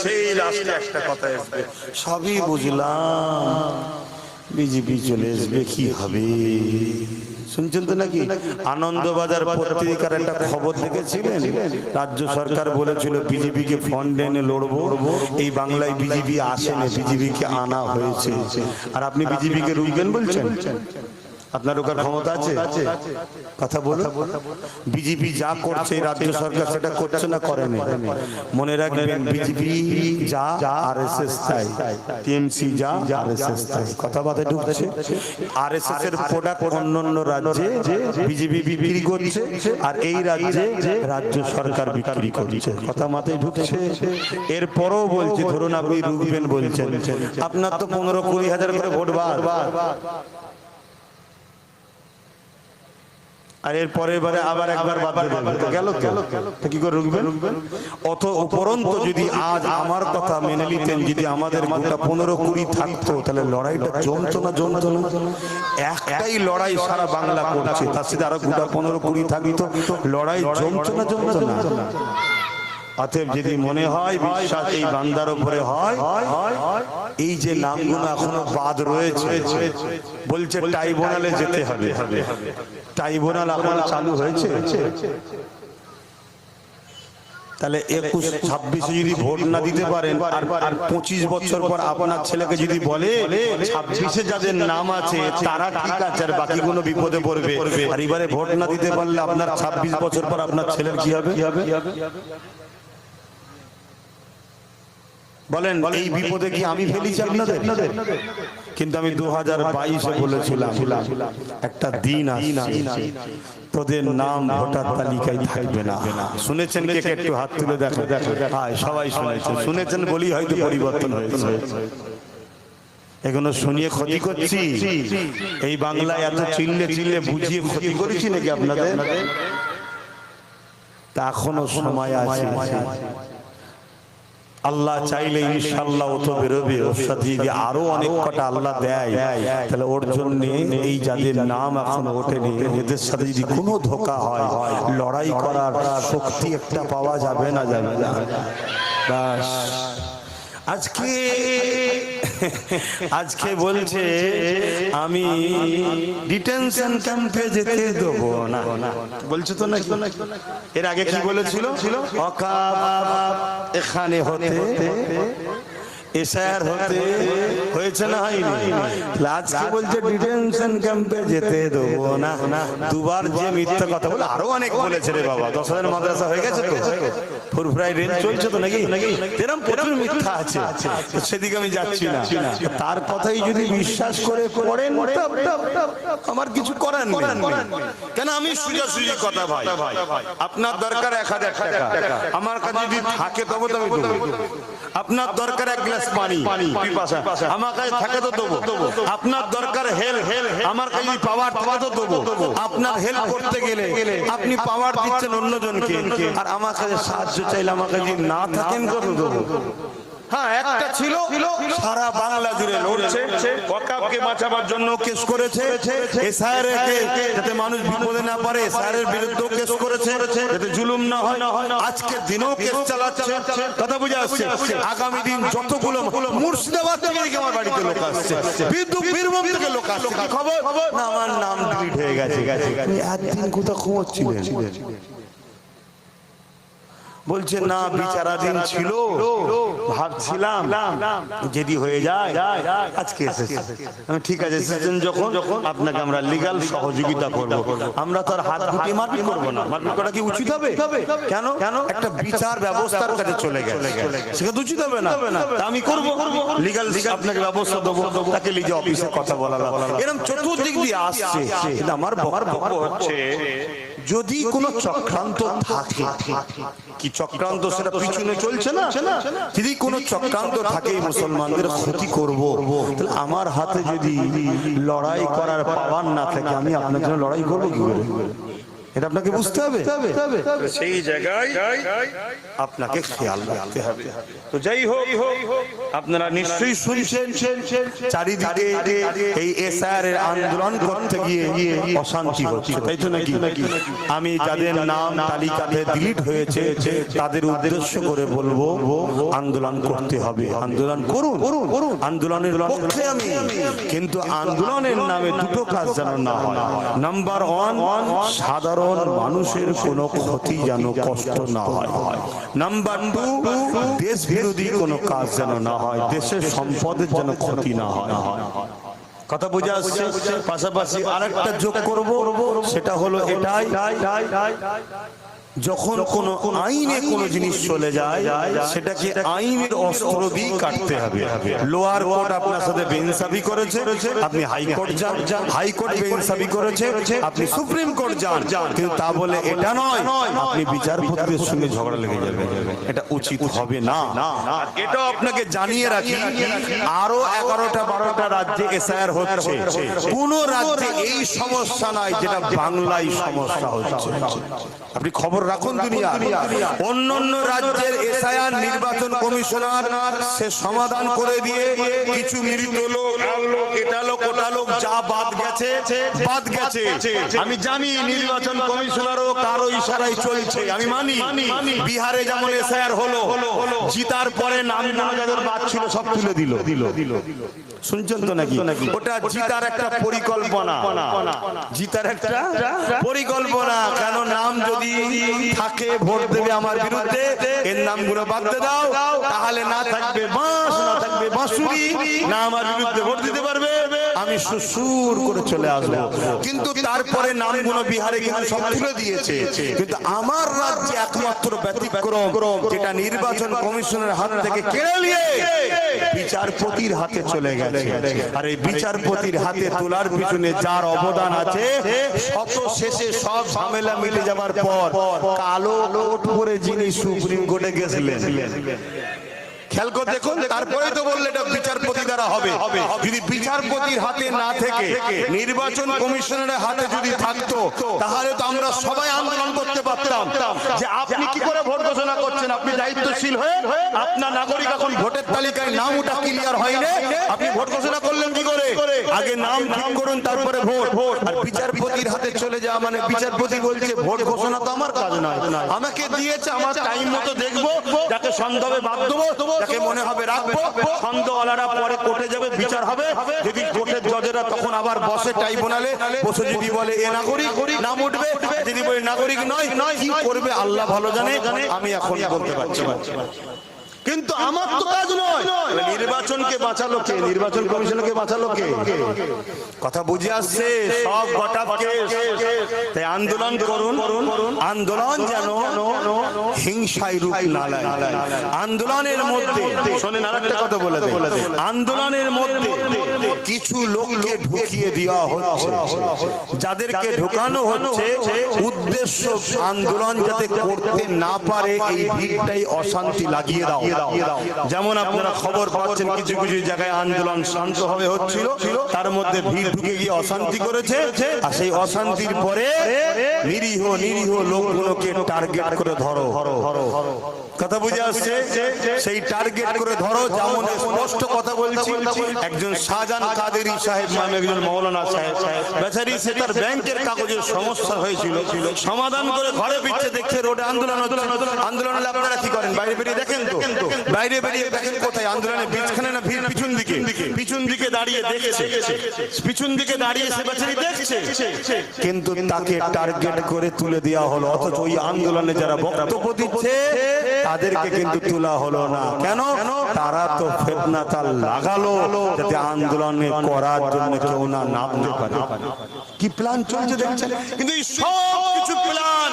সেই লাস্টে একটা কথা আসবে, সবই বুঝলাম, বিজেপি চলে আসবে, কি হবে? শুনছেন তো নাকি? আনন্দবাজার পত্রিকার একটা খবর দেখেছিলেন? রাজ্য সরকার বলেছিল বিজেপিকে ফন্ড এনে লড়বো, এই বাংলায় বিজেপি আসেনি, বিজেপিকে আনা হয়েছে। আর আপনি বিজেপিকে রুখবেন বলছেন? আপনার ওখানে ক্ষমতা আছে? কথা বলো। বিজেপি যা করছে রাজ্য সরকার সেটা করছে না করেনি? মনে রাখবেন বিজেপি যা আরএসএস তাই, টিএমসি যা আরএসএস তাই। কথা বাতে ঢুকছে। আরএসএস এর প্রোডাক্ট অন্যান্য রাজ্যে বিজেপি বিক্রি করছে আর এই রাজ্যে রাজ্য সরকার বিক্রি করছে। কথা মাথায় ঢুকছে? এরপরও বলছি, ধরুন আপনি রুখবেন বলছেন, আপনার তো 15-20 হাজার করে ভোট বার, আর এর পরের বারে আবার একবার বাদ দিয়ে দেবেন, তো গেল কি করে রুখবেন? অত উপরন্ত যদি আজ আমার কথা মেনে নিতেন, যদি আমাদের গোটা 15-20 থাকতো, তাহলে লড়াইটা জমতো না? জমতো না? একটাই লড়াই সারা বাংলা করছে, তার সাথে আরো গোটা 15-20 থাকতো, লড়াই জমতো না? জমতো না? অতএব যদি মনে হয় বিশ্বাস এই বান্দার উপরে হয়, এই যে নামগুলো এখনো বাদ রয়েছে, বলছে ট্রাইব্যুনালে যেতে হবে। ট্রাইব্যুনাল এখন চালু হয়েছে, তাহলে 21-26 যদি ভোট না দিতে পারেন আর 25 বছর পর আপনার ছেলেকে যদি বলে 26-এ যাদের নাম আছে তারা ঠিক আছে আর বাকিগুলো বিপদে পড়বে, আর এবারে ভোট না দিতে পারলে আপনার 26 বছর পর আপনার ছেলের কি হবে? বলেন, এই বিপদে কি আমি ফেলেছি আপনাদের? কিন্তু আমি 2022-এ বলেছিলাম একটা দিন আসছে তোদের নাম ভোটার তালিকায় থাকবে না। শুনেছেন কে? একটু হাত তুলে দেখো। সবাই শুনেছেন, শুনেছেন বলি হয়তো পরিবর্তন হয়েছে। এগুলো শুনিয়ে ক্ষতি করছি? এই বাংলায় এত চিল্লে চিল্লে বুঝিয়ে ক্ষতি করেছি নাকি আপনাদের? তা এখনো সময় আছে। আল্লাহ চাইলে ইনশাআল্লাহ ও তো বেরোবে, ওর সাথে যদি আরো অনেক কটা আল্লাহ দেয়, তাহলে ওর জন্য এই যাদের নাম এখন ওঠেনি এদের সাথে যদি কোনো ধোঁকা হয়, লড়াই করার শক্তি একটা পাওয়া যাবে না? যাবে না? বাস আজকে বলছে আমি ডিটেনশন ক্যাম্পে যেতে দেবো না, বলছে তো নাকি? এর আগে কি বলেছিল? এখানে হতে এসআর হতে হয়েছে না হয়নি? আজকে বলছে ডিটেনশন ক্যাম্পে যেতে দেবো না। দুবার যে মিথ্যা কথা বলে, আরো অনেক বলেছে রে বাবা। 10,000 মাদ্রাসা হয়ে গেছে তো, ফুরফুরাই রেল চলছে তো নাকি? এরকম প্রচুর মিথ্যা আছে, সেদিকে আমি যাচ্ছি না। তার কথাই যদি বিশ্বাস করে পড়েন আমার কিছু করার নেই। কেন? আমি সোজাসুজি কথা ভাই, আপনার দরকার 1000 টাকা, আমার কাছে যদি থাকে তবে তো আমি দেবো। আপনার দরকার 1 গ্লাস পানি পিপাসা, আমার কাছে থাকে তো দেবো। আপনার দরকার হেল্প, আমার কাছে পাওয়ার থাকে তো দেবো। আপনার হেল্প করতে গেলে আপনি পাওয়ার দিচ্ছেন অন্যজনকে, আর আমার কাছে সাহায্য চাইলে আমার কাছে না থাকেন কত দেবো? হ্যাঁ একটা ছিল সারা বাংলা জুড়ে লড়ছে, ওয়াকফকে বাঁচাবার জন্য কেস করেছে, এসআইআরকে যাতে মানুষ বিপদে না পড়ে এসআইআরের বিরুদ্ধেও কেস করেছে, যাতে জুলুম না হয়। আজকের দিনেও কেস চালাচ্ছে। কথা বুঝে আসছে? আগামী দিন যতগুলো মুর্শিদাবাদ থেকে আমার বাড়িতে লোক আসছে, বীরভূম থেকে লোক আসছে, কি খবর না আমার নাম ডিলিট হয়ে গেছে। একদিন কোথাও ঘুমোচ্ছিলেন? বলছে না বিচারাধীন ছিল, ভাবছিলাম যদি হয়ে যায় আজকে এসেছে। ঠিক আছে, এসেছেন যখন আপনাকে আমরা লিগ্যাল সহযোগিতা করব। আমরা তার হাত গুটিয়ে মারপিট করবো না। মারপিট করা কি উচিত হবে? কেন? একটা বিচার ব্যবস্থার কাছে চলে গেছে, সেটা উচিত হবে না? আমি করবো লিগ্যাল, আপনাকে ব্যবস্থা দেবো, তাকে লিজে অফিসে কথা বলা, এরকম চতুর্দিক দিয়ে আসছে। কিন্তু আমার বক্তব্য হচ্ছে যদি কোনো চক্রান্ত থাকে, কি চক্রান্ত সেটা পিছনে চলছে না, যদি কোনো চক্রান্ত থাকে মুসলমানদের ক্ষতি করব, তাহলে আমার হাতে যদি লড়াই করার পাওয়ার না থাকে আমি আপনার জন্য লড়াই করবো কি করে? এটা আপনাকে বুঝতে হবে। সেই জায়গায় আপনাকে খেয়াল রাখতে হবে। তো যাই হোক, আপনারা নিশ্চয়ই শুনছেন চারিদিকে এই এসআইআর এর আন্দোলন করতে গিয়ে অশান্তি হচ্ছে, তাই তো নাকি? আমি যাদের নাম তালিকাতে ডিলিট হয়েছে তাদের উদ্দেশ্য করে বলবো আন্দোলন করতে হবে। আন্দোলন করুন, আন্দোলনের পক্ষে আমি, কিন্তু আন্দোলনের নামে দুটো কাজ যেন না হয়। নাম্বার ওয়ান, সাধারণ মানুষের কোনো ক্ষতি যেন কষ্ট না হয়। নাম্বার টু, দেশ বিরোধী কোনো কাজ যেন না হয়, দেশের সম্পদের যেন ক্ষতি না হয়। কথা বোঝা আসছে? পাশাপাশি আরেকটা যোগ করব, সেটা হলো এটাই, যখন কোন আইনে কোন জিনিস চলে যায় সেটাকে আইনের অস্ত্র দিয়ে কাটতে হবে। লোয়ার কোর্ট আপনার সাথে বেইনসাফি করেছে, আপনি হাইকোর্ট যান, হাইকোর্ট বেইনসাফি করেছে, আপনি সুপ্রিম কোর্ট যান, কিন্তু তা বলে এটা নয় আপনি বিচারপতিদের সঙ্গে ঝগড়া লেগে যাবেন। এটা উচিত হবে না। এটা আপনাকে জানিয়ে রাখি, আরো 11টা 12টা রাজ্যে এসআইআর হচ্ছে, কোন রাজ্যে এই সমস্যা নাই যেটা বাংলায় সমস্যা হচ্ছে। আপনি খবর রাখুন দুনিয়া, অন্যান্য রাজ্যের এসআইআর নির্বাচন কমিশনার সে সমাধান করে দিয়ে কিছু মৃত লোক, এটা লোক ওটা লোক যা বাদ গেছে বাদ গেছে। আমি জানি নির্বাচন কমিশনারও কারো ইশারায় চলছে, আমি মানি। বিহারে যেমন এসআইআর হলো, জিতার পরে নাম যাদের বাদ ছিল সব তুলে দিল। শুনছেন তো নাকি? ওটা জিতার একটা পরিকল্পনা, জিতার একটা পরিকল্পনা। কেন নাম যদি থাকে ভোট দেবে আমার বিরুদ্ধে, এর নামগুলো বাদতে দাও, তাহলে না থাকবে বাঁশ, না থাকবে বাঁশুরি, না আমার বিরুদ্ধে ভোট দিতে পারবে, আমি সুসুর করে চলে আসবো। কিন্তু তারপরে নামগুলো বিহারে কিন্তু সব তুলে দিয়েছে। কিন্তু আমার রাজ্যে একমাত্র ব্যতিক্রম, যেটা নির্বাচন কমিশনের হাত থেকে কেড়ে নিয়ে বিচারপতির হাতে চলে গেছে। আর এই বিচারপতির হাতে তোলার পিছনে যার অবদান আছে, শত শেষে সব ঝামেলা মিটে যাবার পর কালো কোট পরে যিনি সুপ্রিম কোর্টে গেছিলেন, খেয়াল করে দেখুন, তারপরে তো বললে এটা বিচারপতি দ্বারা হবে। যদি বিচারপতির হাতে না থেকে নির্বাচন কমিশনের হাতে যদি থাকতো, তাহলে তো আমরা সবাই আন্দোলন করতে পারতাম যে আপনি কি করে ভোট ঘোষণা করছেন, আপনি দায়িত্বশীল হয়ে আপনার নাগরিক এখন ভোটের তালিকায় নাম ওটা ক্লিয়ার হয়নি, আপনি ভোট ঘোষণা করলেন কি করে? আগে নাম ঠিক করুন, তারপরে ভোট। আর বিচারপতির হাতে চলে যাওয়া মানে বিচারপতি বলছে ভোট ঘোষণা তো আমার কাজ নয়, আমাকে দিয়েছে, আমার টাইম মতো দেখবো, যাকে সন্দেহে বাদ দেবো, যাকে মনে হবে রাখবো, সন্দেহওয়ালারা পরে কোর্টে যাবে, বিচার হবে। যদি কোর্টের জজেরা তখন আবার বসে ট্রাইব্যুনালে বসে যদি বলে এ নাগরিক, নাম উঠবে, যদি বলে নাগরিক নয়, কি করবে আল্লাহ ভালো জানে, আমি এখন বলতে পারছি না। কিন্তু আমার তো কাজ নয়। নির্বাচনকে বাঁচালো কে? নির্বাচন কমিশনকে বাঁচালো কে? কথা বুঝে আসছে? সব গোটা কেস। তাই আন্দোলন করুন, আন্দোলন যেন হিংসায় রূপ না নেয়। আন্দোলনের মধ্যে শোনেন আরেকটা কথা বলে দেই, আন্দোলনের মধ্যে কিছু লোককে ঢুকিয়ে দেওয়া হচ্ছে, যাদেরকে ঢোকানো হচ্ছে উদ্দেশ্য আন্দোলন যাতে করতে না পারে, এই ভিড়টাই অশান্তি লাগিয়ে দাও। দাও। যেমন আপনারা খবর পাচ্ছেন কিছু কিছু জায়গায় আন্দোলন শান্তভাবে হচ্ছিল, তার মধ্যে ভিড় ঢুকে গিয়ে অশান্তি করেছে, আর সেই অশান্তির পরে নিরীহ নিরীহ লোকগুলোকে টার্গেট করে ধরো। কথা বুঝে আসছে? সেই টার্গেট করে ধরো। যেমন স্পষ্ট কথা বলছি, একজন শাহজাহান কাদেরী সাহেব নামে একজন মাওলানা সাহেব, বেচারি সে তার ব্যাংকের কাগজের সমস্যা হয়েছিল, সমাধান করে ঘরে ফিরছে, দেখছে রোডে আন্দোলন হচ্ছে। আন্দোলন হলে আপনারা কি করেন? বাইরে বেরিয়ে দেখেন তো? বাইরে বেরিয়ে দেখেন কোথায়? আন্দোলনের বীজখানে না ভিড় পিছন দিকে? পিছন দিকে দাঁড়িয়ে দেখছে, পিছন দিকে দাঁড়িয়ে সে বেচারি দেখছে, কিন্তু তাকে টার্গেট করে তুলে দেওয়া হলো। অথচ ওই আন্দোলনে যারা বক্তব্য দিচ্ছে তাদেরকে কিন্তু তোলা হলো না। কেন? তারা তো ফিতনা তাল লাগালো যাতে আন্দোলনে করার জন্য কেউ না নামতে পারে। কি প্ল্যান চলছে দেখছেন? কিন্তু এই সব কিছু প্ল্যান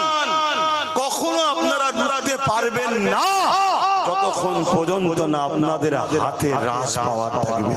কখনো আপনারা ঢুকতে পারবেন না যতক্ষণ পর্যন্ত না আপনাদের হাতে রাস পাওয়ার থাকবে।